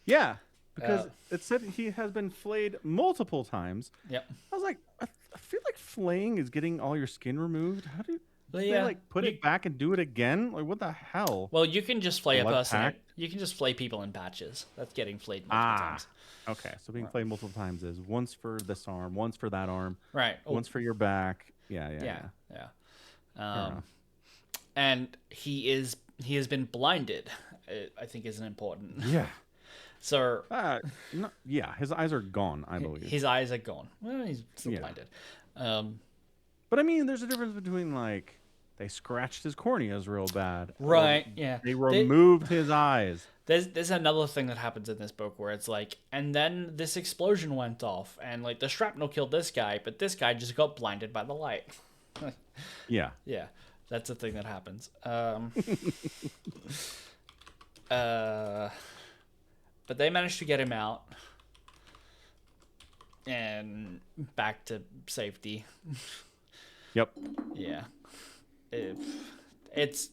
B: Yeah, because it said he has been flayed multiple times.
A: Yep.
B: I was like, I feel like flaying is getting all your skin removed. How do
A: Well,
B: they like put it back and do it again? Like, what the hell?
A: Well, you can just flay a
B: Blood
A: person.
B: pact?
A: You can just flay people in batches. That's getting flayed multiple times.
B: Okay. So being flayed multiple times is once for this arm, once for that arm,
A: Right.
B: once for your back. Yeah.
A: And he has been blinded. I think is an important.
B: Yeah.
A: So
B: No, yeah, his eyes are gone, I believe.
A: his eyes are gone. Well, he's still blinded.
B: But I mean, there's a difference between like they scratched his corneas real bad.
A: Right.
B: or
A: Yeah.
B: They removed his eyes.
A: There's another thing that happens in this book where it's like, and then this explosion went off, and like the shrapnel killed this guy, but this guy just got blinded by the light.
B: Yeah.
A: Yeah, that's a thing that happens. But they managed to get him out and back to safety.
B: Yep.
A: Yeah, it's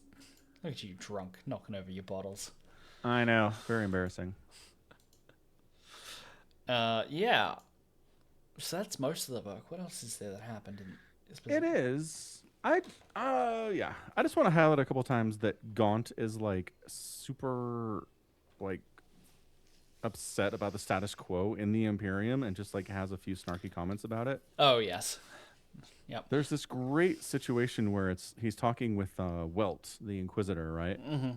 A: look at you drunk, knocking over your bottles.
B: I know. Very embarrassing.
A: Yeah. So that's most of the book. What else is there that happened in this?
B: It is. Yeah. I just want to highlight a couple times that Gaunt is like super like upset about the status quo in the Imperium and just like has a few snarky comments about it.
A: Oh yes. Yep.
B: There's this great situation where he's talking with Welt, the Inquisitor, right?
A: Mm-hmm.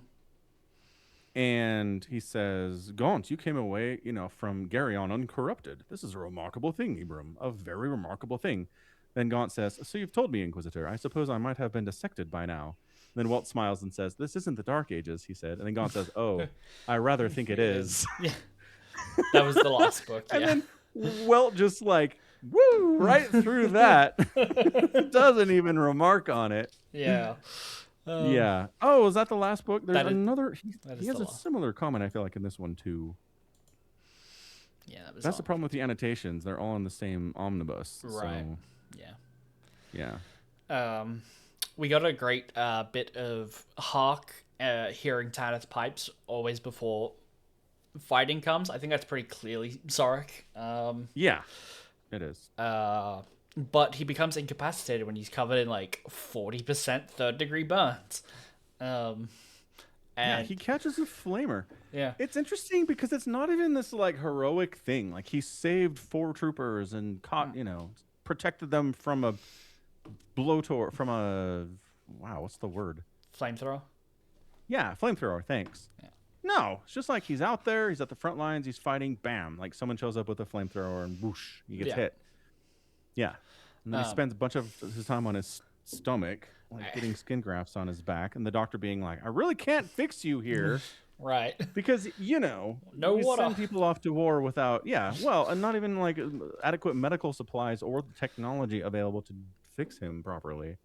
B: And he says, Gaunt, you came away, from Garyon uncorrupted. This is a remarkable thing, Ibram. A very remarkable thing. Then Gaunt says, so you've told me, Inquisitor. I suppose I might have been dissected by now. Then Welt smiles and says, this isn't the Dark Ages, he said. And then Gaunt says, oh, I rather think it is.
A: Yeah. That was the last book. Yeah.
B: And then Welt just like, woo, right through that. Doesn't even remark on it.
A: Yeah.
B: Yeah. Oh, is that the last book? There's another. He has
A: the
B: a similar comment, I feel like, in this one, too.
A: Yeah,
B: that's the problem with the annotations. They're all in the same omnibus.
A: Right.
B: So,
A: yeah. We got a great bit of Hawk hearing Tanith's pipes always before fighting comes. I think that's pretty clearly Sarek.
B: Yeah, it is.
A: But he becomes incapacitated when he's covered in like 40% third-degree burns. And
B: he catches a flamer.
A: Yeah.
B: It's interesting because it's not even this like heroic thing. Like he saved 4 troopers and caught, protected them from a wow, what's the word?
A: Flamethrower?
B: Yeah, flamethrower, thanks.
A: Yeah.
B: No, it's just like he's out there, he's at the front lines, he's fighting, bam, like someone shows up with a flamethrower and whoosh, he gets
A: Yeah.
B: hit. Yeah. And then he
A: Um,
B: spends a bunch of his time on his stomach, like getting skin grafts on his back, and the doctor being like, I really can't fix you here.
A: right.
B: Because,
A: No
B: we
A: water.
B: send people off to war without, well, and not even like adequate medical supplies or the technology available to fix him properly.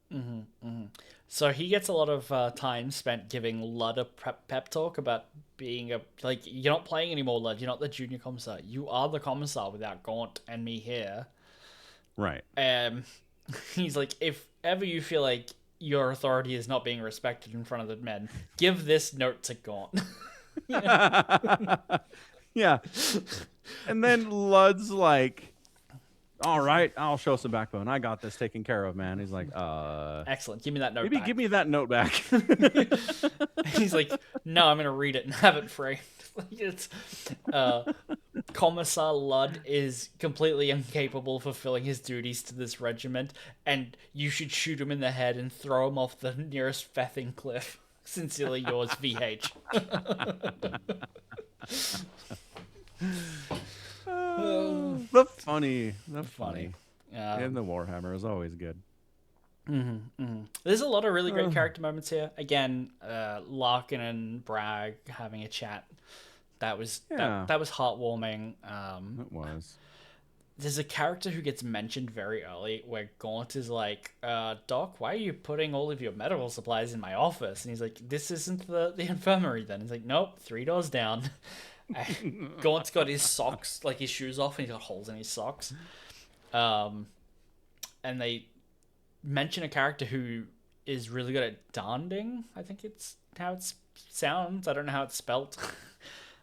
A: So he gets a lot of time spent giving Ludd a pep talk about being like, you're not playing anymore, Ludd. You're not the junior commissar. You are the commissar without Gaunt and me here.
B: Right.
A: He's like, if ever you feel like your authority is not being respected in front of the men, give this note to Gaunt.
B: Yeah. And then Ludd's like, all right, I'll show some backbone. I got this taken care of, man. He's like,
A: Excellent. Give me that note
B: maybe
A: back.
B: give me that note back.
A: He's like, no, I'm gonna read it and have it framed. It's Commissar Ludd is completely incapable of fulfilling his duties to this regiment, and you should shoot him in the head and throw him off the nearest fething cliff. Sincerely yours, VH.
B: The funny.
A: Funny.
B: And the Warhammer is always good.
A: There's a lot of really great character moments here. Again, Larkin and Bragg having a chat. That was that was heartwarming.
B: It was.
A: There's a character who gets mentioned very early where Gaunt is like, Doc, why are you putting all of your medical supplies in my office? And he's like, this isn't the infirmary then. He's like, nope, 3 doors down. Gaunt's got his socks, like his shoes off, and he's got holes in his socks. And they mention a character who is really good at darning. I think it's how it sounds. I don't know how it's spelt.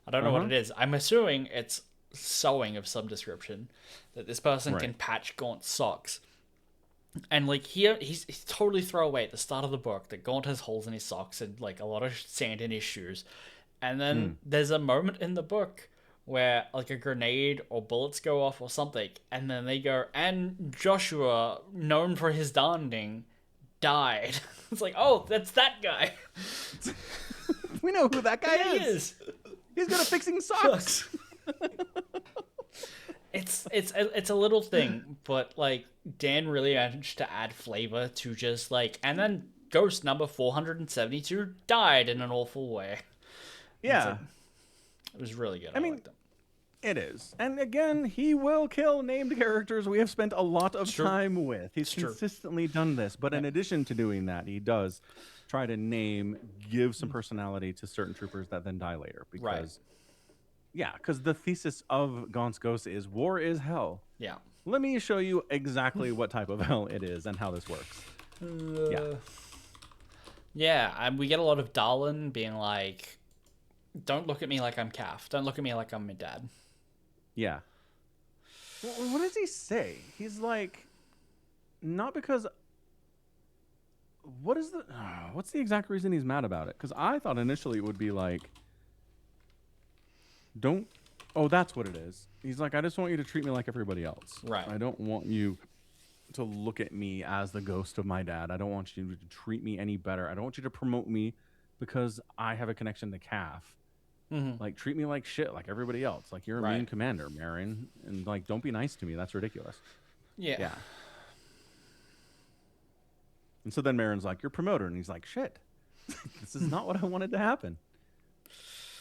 A: I don't know what it is. I'm assuming it's sewing of some description, that this person can patch Gaunt's socks. And like here, he's totally throwaway at the start of the book that Gaunt has holes in his socks and like a lot of sand in his shoes. And then there's a moment in the book where like a grenade or bullets go off or something, and then they go, and Joshua, known for his darning, died. It's like, oh, that's that guy.
B: We know who that guy
A: He is.
B: He's good at fixing socks.
A: It's a little thing, but like Dan really managed to add flavor to just like, and then Ghost number 472 died in an awful way.
B: Yeah.
A: It was really good.
B: I mean,
A: liked it.
B: It is. And again, he will kill named characters we have spent a lot of time with. He's consistently done this. But in addition to doing that, he does try to give some personality to certain troopers that then die later. Because, because the thesis of Gaunt's Ghost is war is hell.
A: Yeah.
B: Let me show you exactly what type of hell it is and how this works.
A: Yeah, and we get a lot of Darlin being like, don't look at me like I'm Calf. Don't look at me like I'm my dad.
B: Yeah. Well, what does he say? He's like, not because... What's the exact reason he's mad about it? Because I thought initially it would be like, don't... Oh, that's what it is. He's like, I just want you to treat me like everybody else.
A: Right.
B: I don't want you to look at me as the ghost of my dad. I don't want you to treat me any better. I don't want you to promote me because I have a connection to Calf. Like, treat me like shit, like everybody else. Like, you're a mean commander, Marin. And, like, don't be nice to me. That's ridiculous. Yeah. And so then Marin's like, you're promoter. And he's like, shit. This is not what I wanted to happen.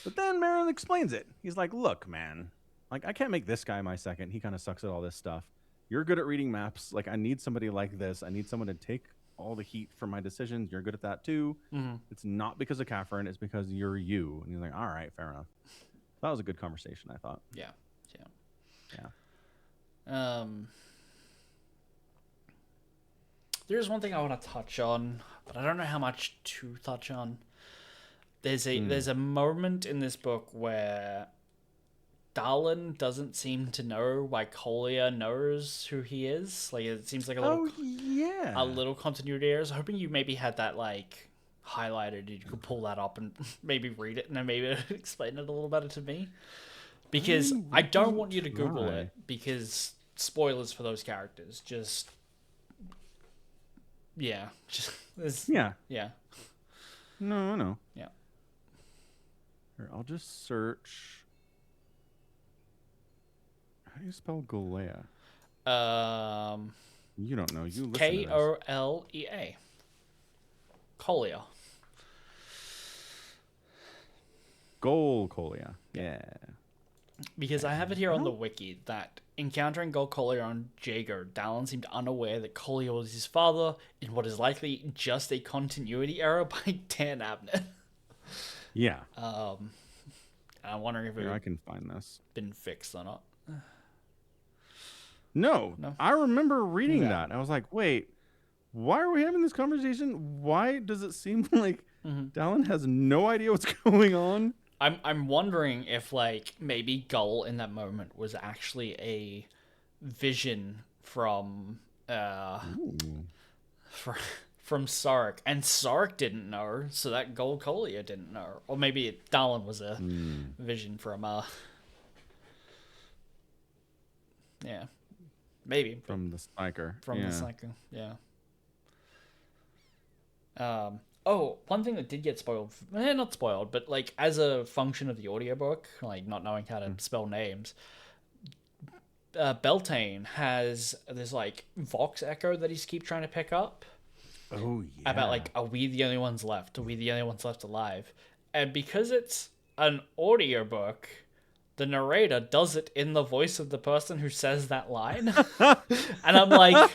B: But then Marin explains it. He's like, look, man. Like, I can't make this guy my second. He kind of sucks at all this stuff. You're good at reading maps. Like, I need somebody like this. I need someone to take all the heat for my decisions. You're good at that too. It's not because of Catherine. It's because you're you. And he's like, all right, fair enough. That was a good conversation, I thought.
A: Yeah. There's one thing I want to touch on, but I don't know how much to touch on. There's a moment in this book where Darlin doesn't seem to know why Collier knows who he is. Like, it seems like a little continuity error. So hoping you maybe had that like highlighted. You could pull that up and maybe read it and then maybe explain it a little better to me. Because I don't want you to Google it, because spoilers for those characters. No.
B: Yeah. Here, I'll just search. How do you spell Golea?
A: Um,
B: You don't know. You listen to this.
A: Kolea. Colia.
B: Golea. Yeah.
A: Because I have it here on the wiki that encountering Gold Collier on Jaeger, Dallin seemed unaware that Collier was his father in what is likely just a continuity error by Dan Abnett.
B: Yeah.
A: I'm wondering if
B: Here, I
A: it
B: can find this.
A: been fixed or not.
B: No. I remember reading
A: Yeah.
B: that. I was like, wait, why are we having this conversation? Why does it seem like Dallin has no idea what's going on?
A: I'm wondering if like maybe Gull in that moment was actually a vision from from Sark, and Sark didn't know, so that Gold Collier didn't know, or maybe Dallin was a vision from yeah, maybe
B: From the spiker.
A: from the cycle, yeah. Oh, one thing that did get spoiled, not spoiled, but like as a function of the audiobook, like not knowing how to spell names, Beltane has this like Vox echo that he's keep trying to pick up
B: Oh, yeah.
A: about like, are we the only ones left? Are we the only ones left alive? And because it's an audiobook, the narrator does it in the voice of the person who says that line. And I'm like,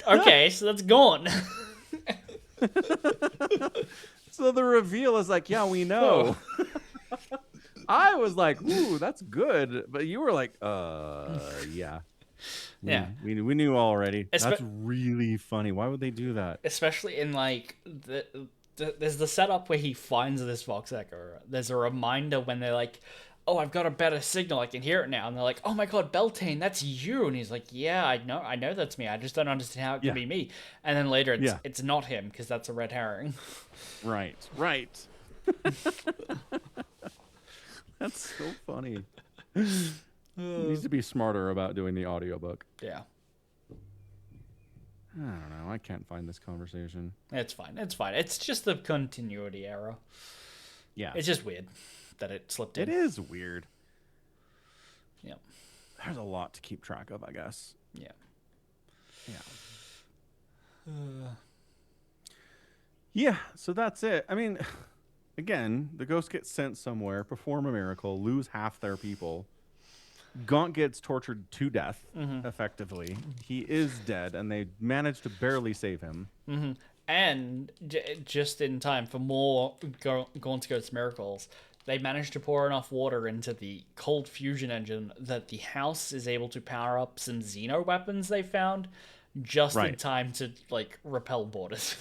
A: okay, so that's gone.
B: So the reveal is like, yeah, we know. I was like, ooh, that's good. But you were like, yeah.
A: Yeah.
B: We knew already. That's really funny. Why would they do that?
A: Especially in like there's the setup where he finds this Vox echo. There's a reminder when they're like, oh, I've got a better signal, I can hear it now. And they're like, oh my god, Beltane, that's you. And he's like, yeah, I know that's me. I just don't understand how it can be me. And then later it's not him because that's a red herring.
B: Right. That's so funny. He needs to be smarter about doing the audiobook.
A: Yeah.
B: I don't know. I can't find this conversation.
A: It's fine. It's just the continuity error.
B: Yeah.
A: It's just weird that it slipped in.
B: It is weird.
A: Yeah.
B: There's a lot to keep track of, I guess.
A: Yeah.
B: Yeah, so that's it. I mean, again, the ghosts get sent somewhere, perform a miracle, lose half their people. Gaunt gets tortured to death, effectively. He is dead, and they manage to barely save him.
A: And just in time for more Gaunt's Ghost miracles, they managed to pour enough water into the cold fusion engine that the house is able to power up some Xeno weapons they found just in time to like repel borders.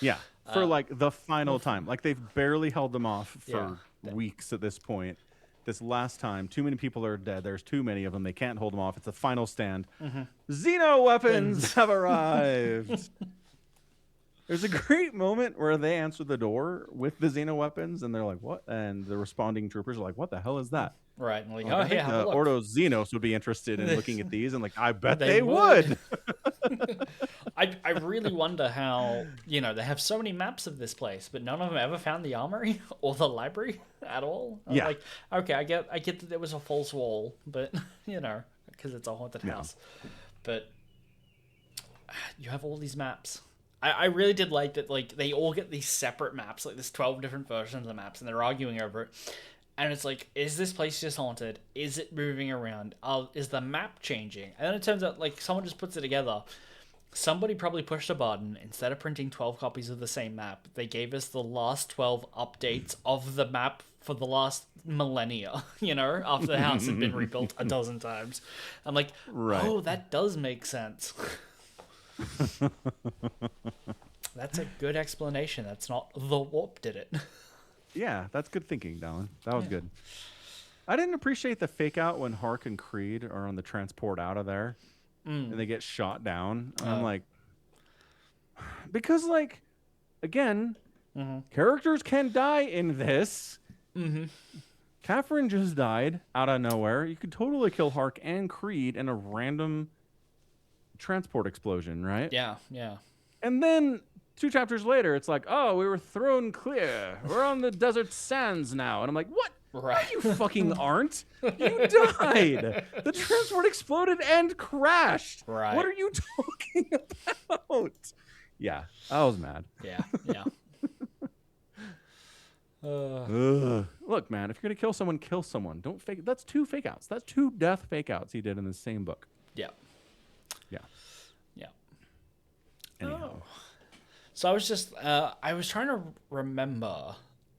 B: Yeah, for like the final time. Like they've barely held them off for weeks at this point. This last time, too many people are dead. There's too many of them. They can't hold them off. It's a final stand. Xeno weapons have arrived. There's a great moment where they answer the door with the Xeno weapons, and they're like, what? And the responding troopers are like, what the hell is that?
A: Right. And like,
B: I think
A: have a look.
B: Ordos Xenos would be interested in looking at these, and like, I bet they would.
A: I really wonder how, they have so many maps of this place, but none of them ever found the armory or the library at all. I'm like, okay, I get that there was a false wall, but, because it's a haunted house. But you have all these maps. I really did like that, like, they all get these separate maps, like there's 12 different versions of the maps, and they're arguing over it. And it's like, is this place just haunted? Is it moving around? Is the map changing? And then it turns out, like, someone just puts it together. Somebody probably pushed a button. Instead of printing 12 copies of the same map, they gave us the last 12 updates of the map for the last millennia, after the house had been rebuilt a dozen times. I'm like, oh, that does make sense. That's a good explanation. That's not the warp did it.
B: Yeah, that's good thinking, Dallin. That was good. I didn't appreciate the fake out when Hark and Creed are on the transport out of there and they get shot down. I'm like, because, like, again, characters can die in this. Catherine just died out of nowhere. You could totally kill Hark and Creed in a random transport explosion, right?
A: Yeah.
B: And then 2 chapters later, it's like, oh, we were thrown clear. We're on the desert sands now. And I'm like, what?
A: Right.
B: No, you fucking aren't. You died. The transport exploded and crashed.
A: Right.
B: What are you talking about? Yeah, I was mad.
A: Yeah. Yeah.
B: Look, man, if you're gonna kill someone. Don't fake. That's 2 fake outs. That's 2 death fake outs he did in the same book.
A: Yeah.
B: Yeah.
A: Yeah.
B: Anyhow.
A: So I was trying to remember,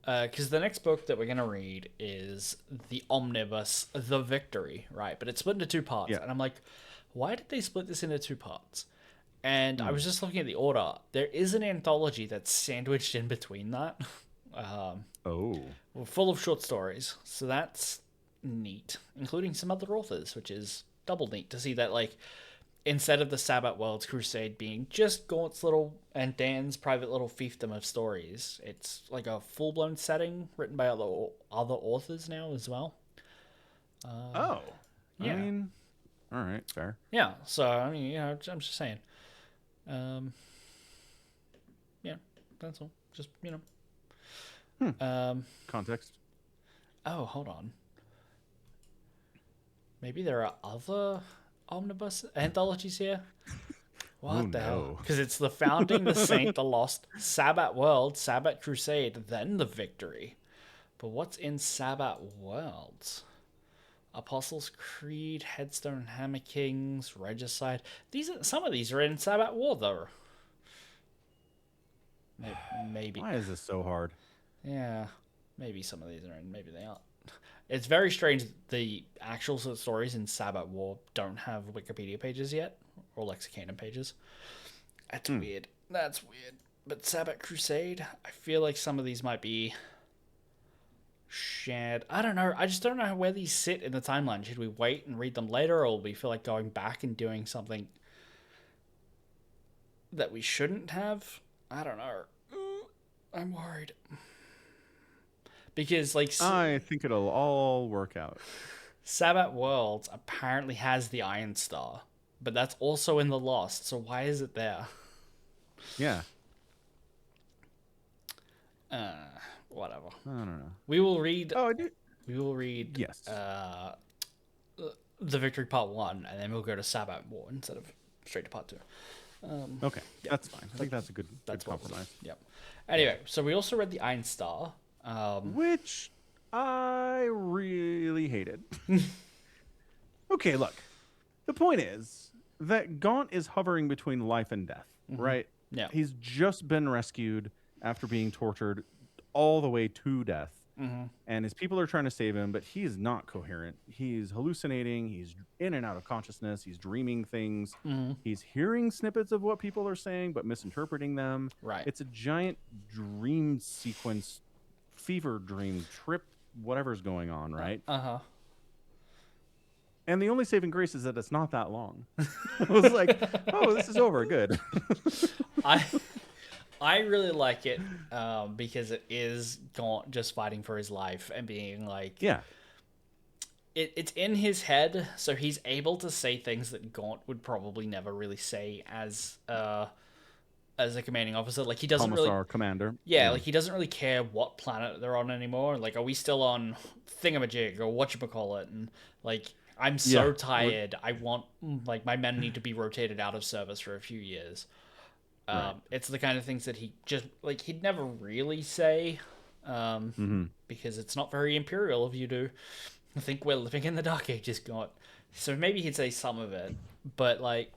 A: because the next book that we're gonna read is the omnibus, The Victory, right? But it's split into 2 parts,
B: Yeah.
A: and I'm like, why did they split this into 2 parts? And I was just looking at the order. There is an anthology that's sandwiched in between that. Full of short stories, so that's neat, including some other authors, which is double neat to see that, like, instead of the Sabbath Worlds Crusade being just Gaunt's little and Dan's private little fiefdom of stories, it's like a full-blown setting written by other authors now as well.
B: Yeah. I mean, all right, fair.
A: Yeah, so I mean, you know, I'm just saying. Yeah, that's all. Just, you know.
B: Context.
A: Oh, hold on. Maybe there are other omnibus anthologies here? What the hell? Because it's the Founding, the Saint, the Lost, Sabbath World, Sabbath Crusade, then the Victory. But what's in Sabbath Worlds? Apostles' Creed, Headstone, Hammer Kings, Regicide. Some of these are in Sabbath War, though. Maybe.
B: Why is this so hard?
A: Yeah, maybe some of these are in, maybe they aren't. It's very strange the actual stories in Sabbath War don't have Wikipedia pages yet, or Lexicanum pages. That's weird. That's weird. But Sabbath Crusade, I feel like some of these might be shared. I don't know. I just don't know where these sit in the timeline. Should we wait and read them later, or we feel like going back and doing something that we shouldn't have? I don't know. I'm worried. Because, like,
B: I think it'll all work out.
A: Sabbath Worlds apparently has the Iron Star, but that's also in the Lost, so why is it there?
B: Yeah.
A: Whatever.
B: I don't know.
A: We will read.
B: Oh, I do.
A: We will read.
B: Yes.
A: The Victory Part 1, and then we'll go to Sabbath War instead of straight to Part 2.
B: Okay, that's fine. I think that's a good compromise.
A: Yep. Anyway, so we also read the Iron Star.
B: Which I really hated. Okay, look. The point is that Gaunt is hovering between life and death, right?
A: Yeah.
B: He's just been rescued after being tortured all the way to death. And his people are trying to save him, but he is not coherent. He's hallucinating. He's in and out of consciousness. He's dreaming things. He's hearing snippets of what people are saying, but misinterpreting them.
A: Right.
B: It's a giant dream sequence, fever dream, trip, whatever's going on, right? And the only saving grace is that it's not that long. I was like, oh, this is over. Good.
A: I really like it because it is Gaunt just fighting for his life and being like...
B: Yeah.
A: It's in his head, so he's able to say things that Gaunt would probably never really say as a commanding officer. Like, he doesn't
B: Commissar,
A: really...
B: commander.
A: Yeah, like, he doesn't really care what planet they're on anymore. Like, are we still on Thingamajig or whatchamacallit? And, like, I'm so tired. I want... Like, my men need to be rotated out of service for a few years. It's the kind of things that he just... Like, he'd never really say because it's not very imperial of you to think we're living in the Dark Ages, Gaunt. So maybe he'd say some of it, but, like,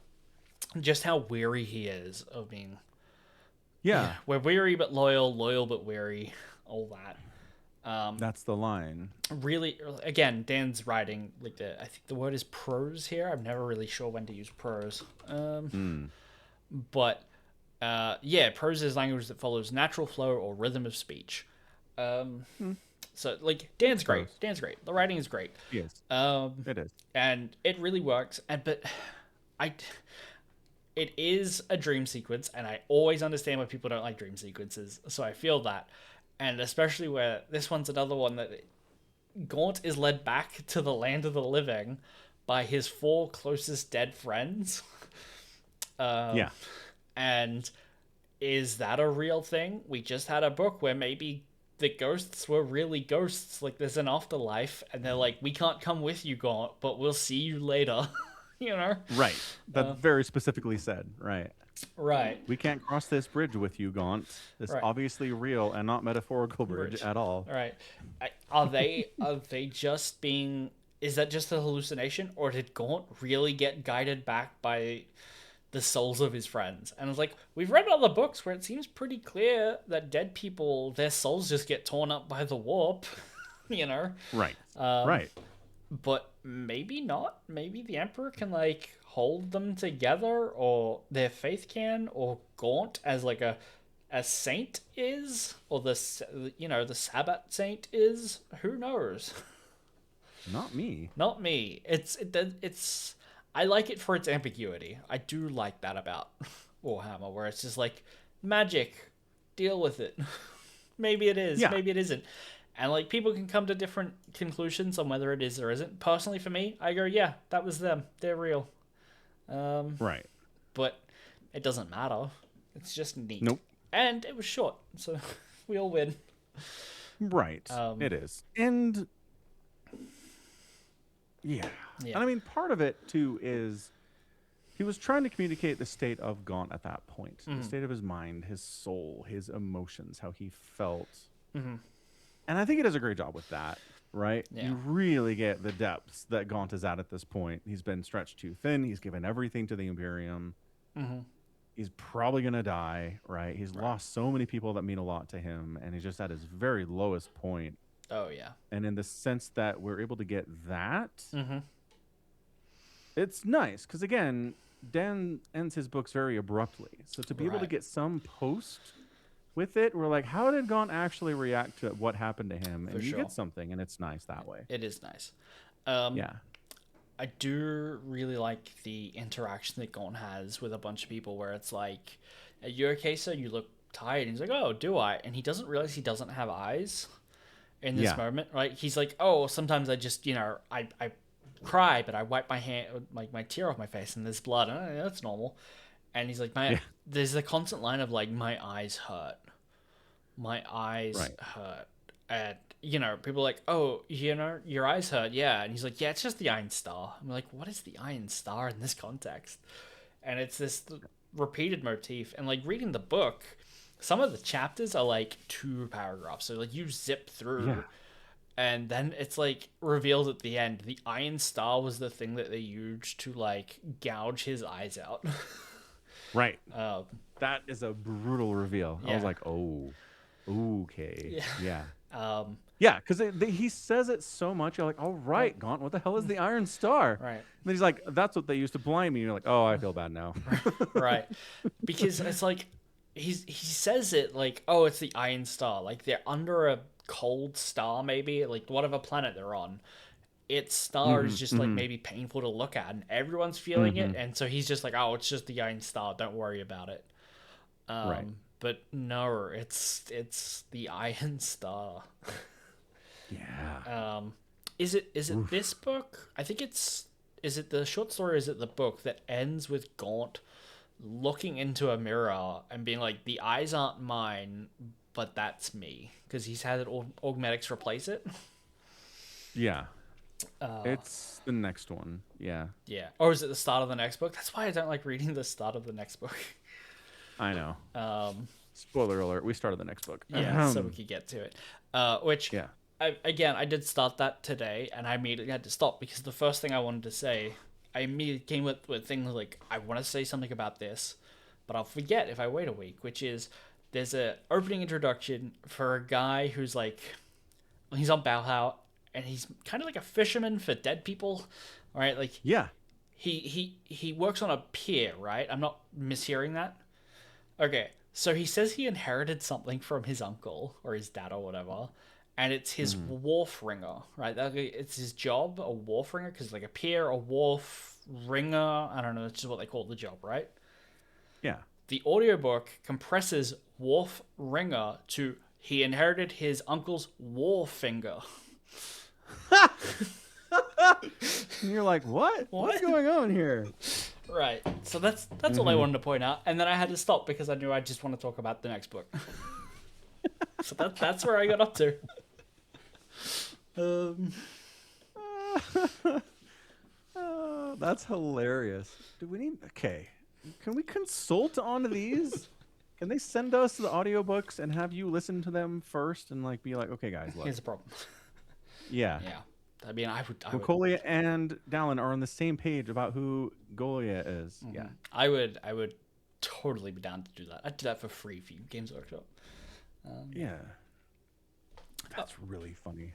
A: just how weary he is of being...
B: Yeah.
A: We're weary but loyal, loyal but weary, all that.
B: That's the line.
A: Really, again, Dan's writing, like, I think the word is prose here. I'm never really sure when to use prose. But, yeah, prose is language that follows natural flow or rhythm of speech. So, like, Dan's great. Dan's great. The writing is great.
B: Yes. It is.
A: And it really works. But it is a dream sequence, and I always understand why people don't like dream sequences. So I feel that. And especially where this one's another one that Gaunt is led back to the land of the living by his 4 closest dead friends.
B: Yeah.
A: And is that a real thing? We just had a book where maybe the ghosts were really ghosts. Like there's an afterlife, and they're like, we can't come with you, Gaunt, but we'll see you later. you know?
B: Right. That very specifically said. Right.
A: Right.
B: We can't cross this bridge with you, Gaunt. This
A: Right.
B: obviously real and not metaphorical bridge at all.
A: Right. Are they just being? Is that just a hallucination, or did Gaunt really get guided back by the souls of his friends? And I was like, we've read other books where it seems pretty clear that dead people, their souls just get torn up by the warp, you know.
B: Right. Right.
A: But maybe not. Maybe the Emperor can like hold them together, or their faith can, or Gaunt as like a saint is, or the Sabbat saint is. Who knows?
B: Not me.
A: Not me. It's. I like it for its ambiguity. I do like that about Warhammer, where it's just like magic, deal with it. Maybe it is.
B: Yeah.
A: Maybe it isn't. And like people can come to different conclusions on whether it is or isn't. Personally, for me, I go, yeah, that was them. They're real.
B: Right.
A: But it doesn't matter. It's just neat.
B: Nope.
A: And it was short, so we all win.
B: Right. It is. And yeah.
A: Yeah.
B: And I mean, part of it too is he was trying to communicate the state of Gaunt at that point, the state of his mind, his soul, his emotions, how he felt. And I think he does a great job with that, right?
A: Yeah.
B: You really get the depths that Gaunt is at this point. He's been stretched too thin. He's given everything to the Imperium. He's probably going to die, right? He's lost so many people that mean a lot to him, and he's just at his very lowest point.
A: Oh, yeah.
B: And in the sense that we're able to get that, it's nice. Because, again, Dan ends his books very abruptly. So to be able to get some post with it, we're like, how did Gaunt actually react to what happened to him? And you get something, and it's nice that way.
A: It is nice.
B: Yeah.
A: I do really like the interaction that Gaunt has with a bunch of people where it's like, are you okay, sir? You look tired. And he's like, oh, do I? And he doesn't realize he doesn't have eyes in this moment, right? He's like, oh, sometimes I just, I cry, but I wipe my hand, like my tear off my face and there's blood. And that's normal. And he's like, there's a constant line of like, my eyes hurt. My eyes hurt. And, people are like, oh, your eyes hurt. Yeah. And he's like, yeah, it's just the Iron Star. I'm like, what is the Iron Star in this context? And it's this repeated motif. And like reading the book, some of the chapters are like 2 paragraphs. So like you zip through and then it's like revealed at the end, the Iron Star was the thing that they used to like gouge his eyes out.
B: Right. That is a brutal reveal. I was like, oh, okay. Yeah. Yeah, because he says it so much. You're like, all right, Gaunt, what the hell is the Iron Star?
A: Right.
B: And then he's like, that's what they used to blind me. And you're like, oh, I feel bad now.
A: Right. Because it's like, he says it like, oh, it's the Iron Star. Like they're under a cold star, maybe, like whatever planet they're on. Its star is just like maybe painful to look at, and everyone's feeling it. And so he's just like, oh, it's just the Iron Star. Don't worry about it.
B: Right.
A: But no, it's the Iron Star.
B: Yeah.
A: Is it this book? I think is it the short story or is it the book that ends with Gaunt looking into a mirror and being like, the eyes aren't mine, but that's me, because he's had augmetics replace it.
B: Yeah. It's the next one. Yeah.
A: Yeah. Or is it the start of the next book? That's why I don't like reading the start of the next book.
B: I know. Spoiler alert, we started the next book.
A: Yeah, so we could get to it. Which, I did start that today, and I immediately had to stop, because the first thing I wanted to say, I immediately came with things like, I want to say something about this, but I'll forget if I wait a week, which is, there's a opening introduction for a guy who's like, he's on Bauhaus, and he's kind of like a fisherman for dead people, right? Like,
B: yeah.
A: He works on a pier, right? I'm not mishearing that? Okay, so he says he inherited something from his uncle or his dad or whatever, and it's his wharf ringer, right? It's his job, a wharf ringer, because like a pier, a wharf ringer, I don't know, that's just what they call the job, right?
B: Yeah.
A: The audiobook compresses wharf ringer to he inherited his uncle's war finger.
B: And you're like, what? What's going on here?
A: Right. So that's all I wanted to point out, and then I had to stop because I knew I just want to talk about the next book. So that's where I got up to. Um,
B: That's hilarious. Do we need? Okay, can we consult on these? Can they send us the audiobooks and have you listen to them first and like be like, okay, guys, look.
A: here's the problem.
B: Yeah.
A: Yeah. I mean, I would.
B: Macaulay and Dallin are on the same page about who Golia is. Yeah.
A: I would totally be down to do that. I'd do that for free for you, Games Workshop.
B: Yeah. That's really funny.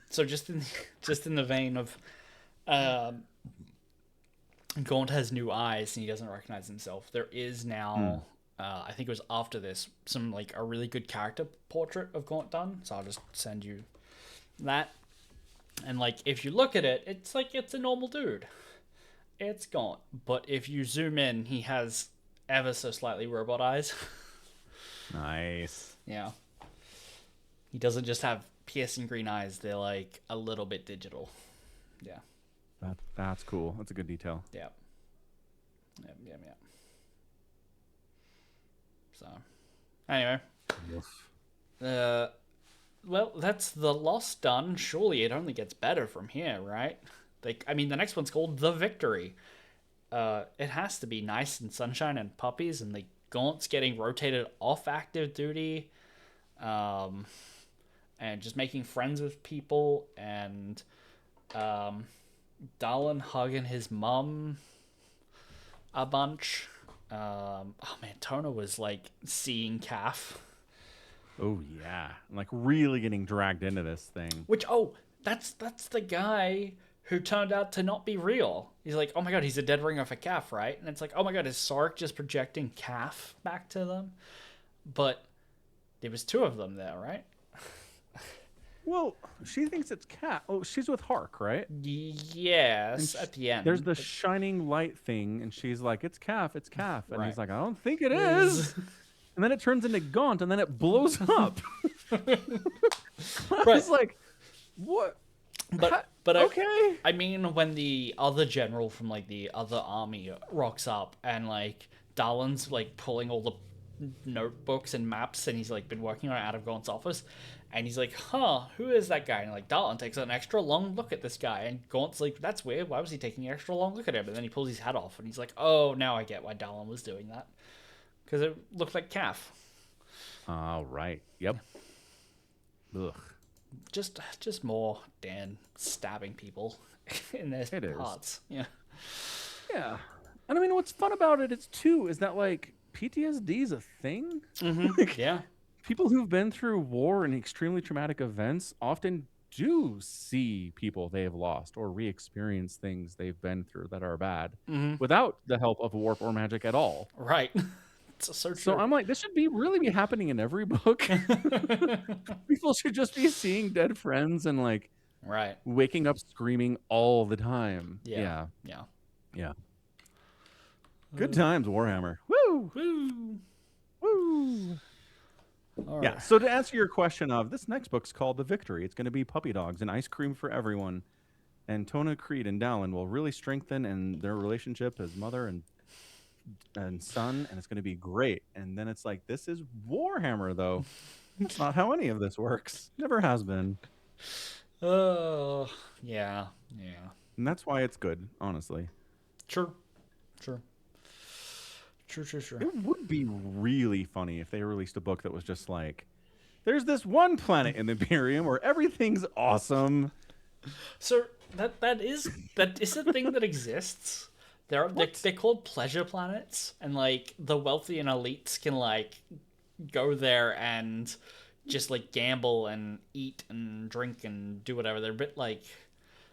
A: So just in the vein of, Gaunt has new eyes and he doesn't recognize himself. There is now, I think it was after this, some like a really good character portrait of Gaunt done. So I'll just send you that. And like if you look at it, it's like it's a normal dude. It's Gaunt, but if you zoom in, he has ever so slightly robot eyes.
B: Nice.
A: Yeah. He doesn't just have piercing green eyes, they're like a little bit digital. Yeah.
B: That's cool. That's a good detail.
A: Yeah. Yeah. So, anyway. Well, that's the loss done. Surely it only gets better from here, right? I mean, the next one's called The Victory. It has to be nice and sunshine and puppies, and the Gaunt's getting rotated off active duty. And just making friends with people, and Dallin hugging his mum a bunch. Oh man, Tona was like seeing Calf.
B: Oh yeah, like really getting dragged into this thing.
A: Which that's the guy who turned out to not be real. He's like, oh my god, he's a dead ringer for Calf, right? And it's like, oh my god, is Sark just projecting Calf back to them? But there was two of them there, right?
B: Well, she thinks it's Cat. Oh, she's with Hark, right?
A: Yes, at the end.
B: There's the shining light thing, and she's like, it's Calf, it's Calf. And
A: Right.
B: he's like, I don't think it is. And then it turns into Gaunt, and then it blows up.
A: Right.
B: It's like, what?
A: But
B: okay.
A: I mean, when the other general from like the other army rocks up, and like Darlin's like pulling all the notebooks and maps, and he's like been working on it out of Gaunt's office, and he's like, huh, who is that guy? And like Darlin takes an extra long look at this guy, and Gaunt's like, that's weird, why was he taking an extra long look at him? And then he pulls his hat off, and he's like, oh, now I get why Darlin was doing that, because it looked like Calf.
B: All right. Yep. Ugh.
A: Just more Dan stabbing people in their hearts. Yeah.
B: Yeah. And I mean, what's fun about it is that like PTSD is a thing. Like,
A: Yeah.
B: people who've been through war and extremely traumatic events often do see people they've lost or re-experience things they've been through that are bad without the help of warp or magic at all.
A: Right. So
B: I'm like, this should really be happening in every book. People should just be seeing dead friends and like
A: right.
B: waking up screaming all the time.
A: Yeah.
B: Good times, Warhammer. Woo!
A: Woo!
B: Woo!
A: All
B: Yeah.
A: right.
B: So to answer your question of this next book's called The Victory. It's going to be puppy dogs and ice cream for everyone. And Tona, Creed, and Dallin will really strengthen in their relationship as mother and son, and it's going to be great. And then it's like, this is Warhammer, though. That's not how any of this works. Never has been.
A: Oh, yeah.
B: And that's why it's good, honestly.
A: True.
B: It would be really funny if they released a book that was just like, there's this one planet in the Imperium where everything's awesome.
A: So that is a thing that exists. They're called pleasure planets, and like the wealthy and elites can like go there and just like gamble and eat and drink and do whatever. They're a bit like,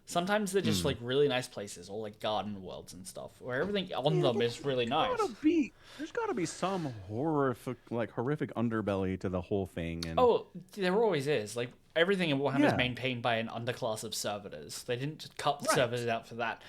A: sometimes they're just like really nice places, or like garden worlds and stuff, where everything on them is really nice.
B: There's got to be some horrific underbelly to the whole thing. And
A: There always is. Like everything in Warhammer is maintained by an underclass of servitors. They didn't just cut the servitors out for that.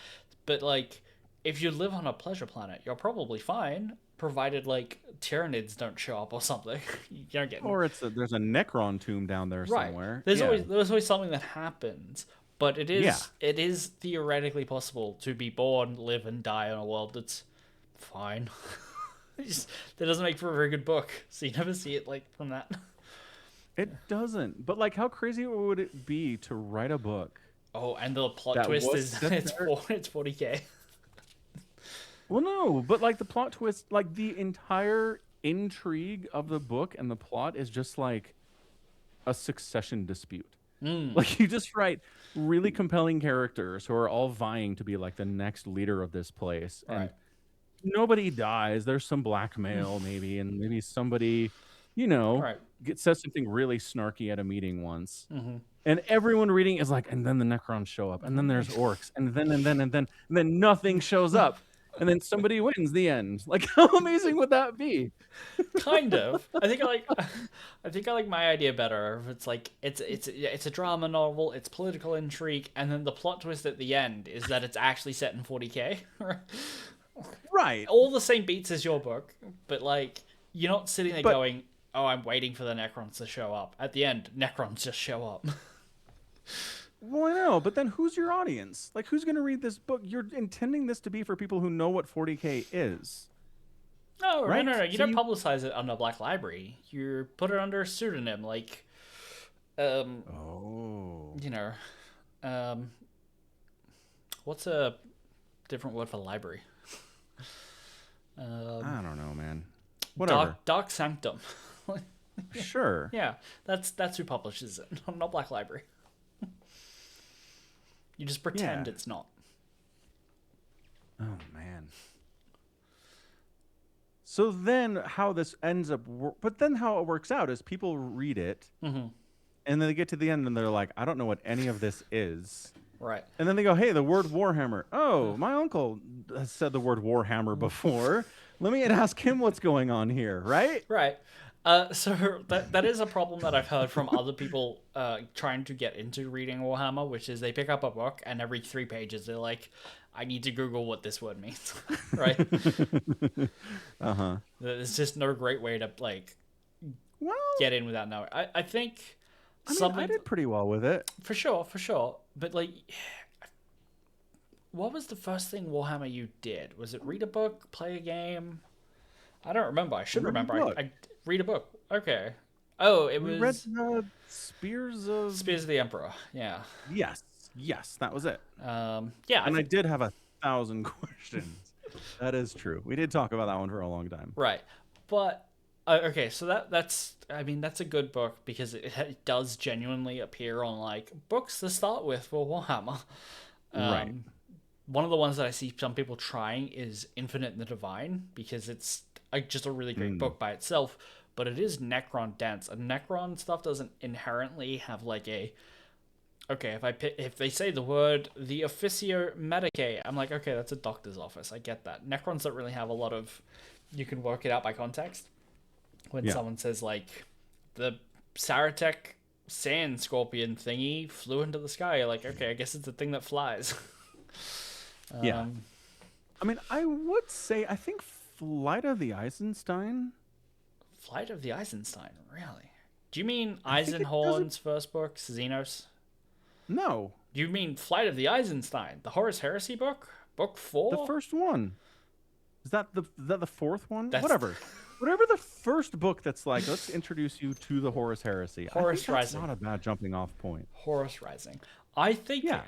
A: But like, if you live on a pleasure planet, you're probably fine, provided like Tyranids don't show up or something. You don't get.
B: Or there's a Necron tomb down there somewhere.
A: There's always something that happens. But it
B: Yeah.
A: is theoretically possible to be born, live, and die on a world that's fine. That doesn't make for a very good book, so you never see it like from that.
B: It doesn't. But like, how crazy would it be to write a book
A: Oh, and the plot
B: that
A: twist
B: was
A: is
B: set there?
A: it's 40K.
B: Well, no, but like the plot twist, like the entire intrigue of the book and the plot is just like a succession dispute.
A: Mm,
B: Like you just write really compelling characters who are all vying to be like the next leader of this place, and
A: right.
B: nobody dies. There's some blackmail maybe, and maybe somebody, you know,
A: Right.
B: says something really snarky at a meeting once.
A: Mm-hmm.
B: And everyone reading is like, and then the Necrons show up, and then there's orcs, and then nothing shows up, and then somebody wins the end. Like, how amazing would that be?
A: Kind of. I think I like my idea better. If it's like it's a drama novel, it's political intrigue, and then the plot twist at the end is that it's actually set in 40K.
B: Right.
A: All the same beats as your book, but like you're not sitting there
B: But
A: going, "Oh, I'm waiting for the Necrons to show up." At the end, Necrons just show up.
B: well, I know, but then who's your audience? Like, who's going to read this book? You're intending this to be for people who know what 40K is,
A: No,
B: right?
A: no. You
B: So
A: don't publicize it under Black Library. You put it under a pseudonym, like,
B: Oh.
A: you know, um, what's a different word for library?
B: I don't know, man. Whatever.
A: Dark Sanctum.
B: Sure.
A: Yeah, that's who publishes it, not Black Library. You just pretend
B: Yeah.
A: it's not.
B: Oh man. So then how this ends up but then how it works out is people read it
A: Mm-hmm.
B: and then they get to the end and they're like, I don't know what any of this is.
A: Right.
B: And then they go, hey, the word Warhammer. Oh, my uncle has said the word Warhammer before. Let me ask him what's going on here, right?
A: Right. So that is a problem that I've heard from other people trying to get into reading Warhammer, which is they pick up a book and every 3 pages they're like, I need to Google what this word means. Right?
B: Uh-huh.
A: There's just no great way to like
B: Well,
A: get in without knowing. I think
B: I mean,
A: something
B: I did pretty well with it.
A: for sure. But like, what was the first thing Warhammer you did? Was it read a book, play a game? I don't remember. I should
B: Read a
A: remember.
B: book.
A: I read a book. Okay. Oh, it
B: We
A: was
B: read the Spears of
A: Spears of the Emperor. Yeah.
B: Yes, that was it.
A: Yeah.
B: And I did have 1,000 questions. That is true. We did talk about that one for a long time.
A: Right. But okay, so that's I mean that's a good book because it does genuinely appear on like books to start with for Warhammer.
B: Right.
A: One of the ones that I see some people trying is Infinite and the Divine because it's just a really great book by itself, but it is Necron dense. And Necron stuff doesn't inherently have like a okay, if they say the word the officio medicae, I'm like, okay, that's a doctor's office. I get that. Necrons don't really have a lot of you can work it out by context. When
B: Yeah.
A: someone says like the Saratech sand scorpion thingy flew into the sky, you're like, okay, I guess it's a thing that flies.
B: Yeah. I mean, I would say I think Flight of the Eisenstein.
A: Flight of the Eisenstein, really? Do you mean
B: I think it
A: Eisenhorn's first book, Xenos?
B: No,
A: Do you mean Flight of the Eisenstein, the Horus Heresy book? Book 4?
B: the first one. Is that the fourth one?
A: That's-
B: Whatever. Whatever the first book that's like, let's introduce you to the Horus Heresy.
A: Horus
B: I think that's
A: Rising.
B: not a bad jumping off point.
A: Horus Rising. I think
B: Yeah.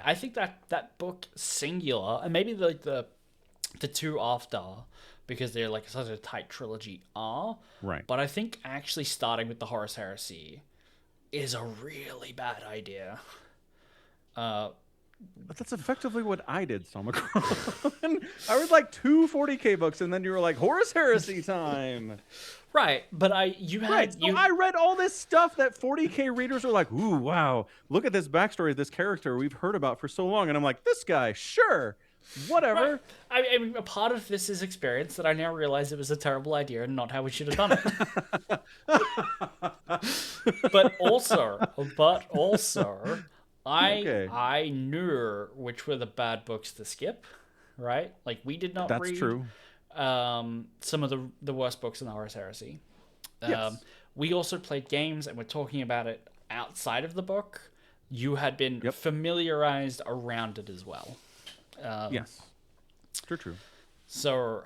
A: that book singular, and maybe like the two after, because they're like such a tight trilogy are.
B: Right.
A: But I think actually starting with the Horus Heresy is a really bad idea.
B: But that's effectively what I did, Somicron. I read like 2 40K books, and then you were like, Horus Heresy time.
A: Right, but you
B: Right. So I read all this stuff that 40K readers are like, ooh, wow, look at this backstory of this character we've heard about for so long. And I'm like, this guy, sure, whatever.
A: Right. I mean, a part of this is experience that I now realize it was a terrible idea and not how we should have done it. but also,
B: Okay.
A: I knew which were the bad books to skip. Right, like we did not
B: That's
A: read
B: true.
A: Some of the worst books in the Horus Heresy.
B: Yes.
A: We also played games, and we're talking about it outside of the book you had been
B: Yep.
A: familiarized around it as well.
B: Yes. True. True.
A: So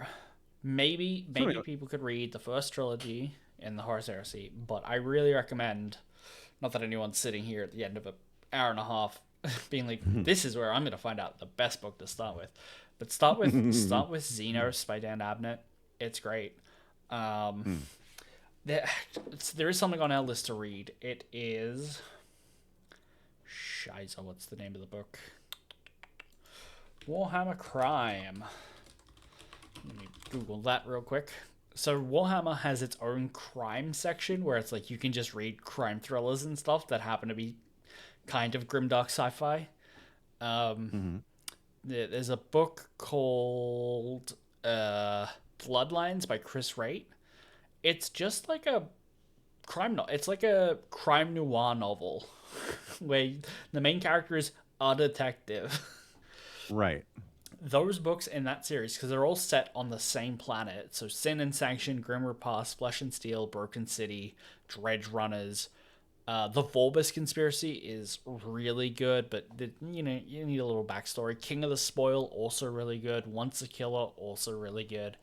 A: maybe
B: So
A: maybe people could read the first trilogy in the Horus Heresy, but I really recommend, not that anyone's sitting here at the end of an hour and a half being like, this is where I'm going to find out the best book to start with. But start with Xenos by Dan Abnett. It's great. There is something on our list to read. It is Shiza. What's the name of the book? Warhammer Crime. Let me Google that real quick. So Warhammer has its own crime section where it's like you can just read crime thrillers and stuff that happen to be kind of grimdark sci-fi. There's a book called Bloodlines by Chris Wright. It's just like a it's like a crime noir novel where the main character is a detective.
B: Right.
A: Those books in that series, because they're all set on the same planet, so Sin and Sanction, Grim Repass, Flesh and Steel, Broken City, Dredge Runners. The Volbus Conspiracy is really good, but you need a little backstory. King of the Spoil, also really good. Once a Killer, also really good.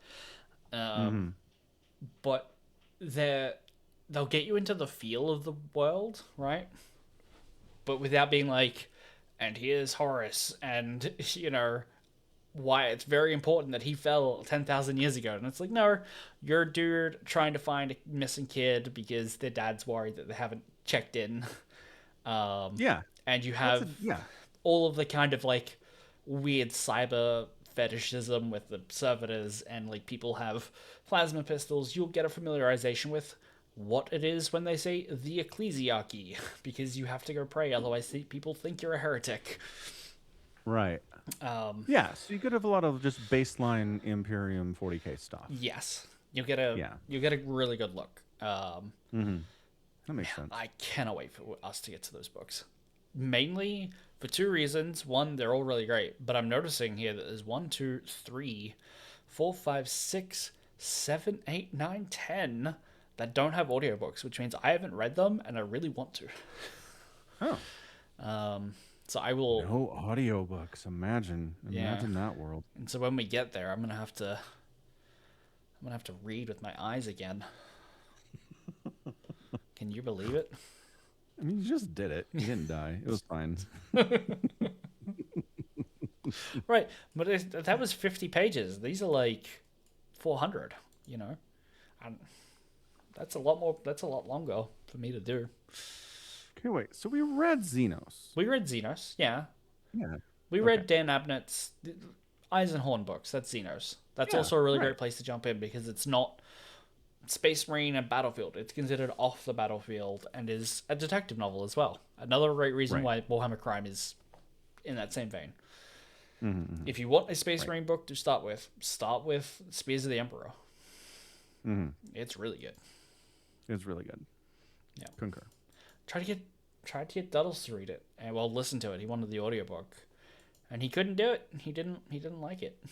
A: But they'll get you into the feel of the world, right? But without being like, and here's Horus, and why it's very important that he fell 10,000 years ago. And it's like, no, you're a dude trying to find a missing kid because their dad's worried that they haven't checked in.
B: Yeah.
A: And you have
B: Yeah.
A: all of the kind of like weird cyber fetishism with the servitors, and like people have plasma pistols. You'll get a familiarization with what it is when they say the ecclesiarchy, because you have to go pray, otherwise people think you're a heretic.
B: Right. Yeah, so you could have a lot of just baseline Imperium 40K stuff.
A: Yes, you'll get a really good look.
B: That makes sense.
A: I cannot wait for us to get to those books. Mainly for two reasons. One, they're all really great, but I'm noticing here that there's 1, 2, 3, 4, 5, 6, 7, 8, 9, 10 that don't have audiobooks, which means I haven't read them and I really want to.
B: Oh.
A: So I will.
B: No audiobooks. Imagine that world.
A: And so when we get there, I'm gonna have to read with my eyes again. Can you believe it?
B: I mean, you just did it. You didn't die. It was fine.
A: Right, but that was 50 pages. These are like 400. And that's a lot more. That's a lot longer for me to do.
B: Okay, wait. So we read Xenos.
A: We read Xenos, yeah.
B: Yeah.
A: We read Dan Abnett's Eisenhorn books. That's Xenos. That's also a really great place to jump in because it's not Space Marine and Battlefield. It's considered off the battlefield and is a detective novel as well. Another great reason why Warhammer Crime is in that same vein. If you want a Space Marine book to start with Spears of the Emperor. It's really good.
B: It's really good.
A: Yeah.
B: Concur.
A: Tried to get Duddles to read it and listen to it. He wanted the audiobook. And he couldn't do it. He didn't like it.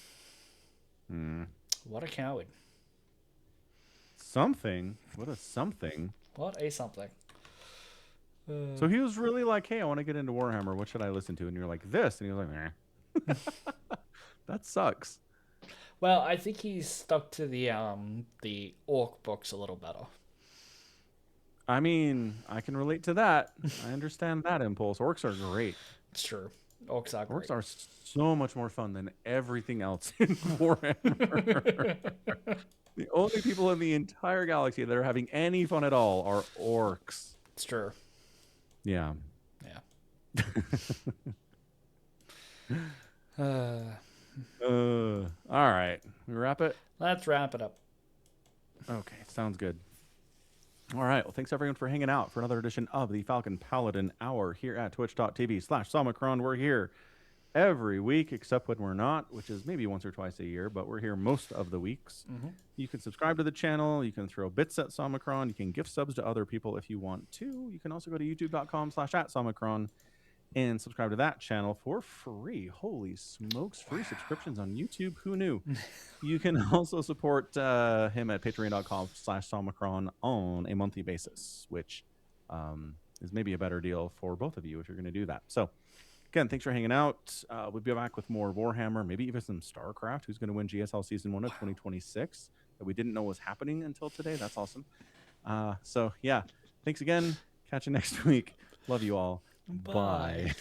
A: What a coward.
B: Something. What a something.
A: What a something.
B: So he was really like, hey, I want to get into Warhammer. What should I listen to? And you're like, this. And he was like, eh. That sucks.
A: Well, I think he's stuck to the orc books a little better.
B: I mean, I can relate to that. I understand that impulse. Orcs are great.
A: It's true. Orcs are great.
B: Orcs are so much more fun than everything else in Warhammer. The only people in the entire galaxy that are having any fun at all are orcs.
A: It's true.
B: Yeah.
A: Yeah.
B: All right. We wrap it?
A: Let's wrap it up.
B: Okay. Sounds good. All right. Well, thanks everyone for hanging out for another edition of the Falcon Paladin Hour here at twitch.tv/Somicron. We're here every week, except when we're not, which is maybe once or twice a year, but we're here most of the weeks. You can subscribe to the channel. You can throw bits at Somicron. You can gift subs to other people if you want to. You can also go to youtube.com/@Somicron and subscribe to that channel for free. Holy smokes, free subscriptions on YouTube. Who knew? You can also support him at patreon.com/Somicron on a monthly basis, which is maybe a better deal for both of you if you're going to do that. So, again, thanks for hanging out. We'll be back with more Warhammer, maybe even some StarCraft. Who's going to win GSL Season 1 of 2026 that we didn't know was happening until today? That's awesome. So, yeah, thanks again. Catch you next week. Love you all.
A: Bye.
B: Bye.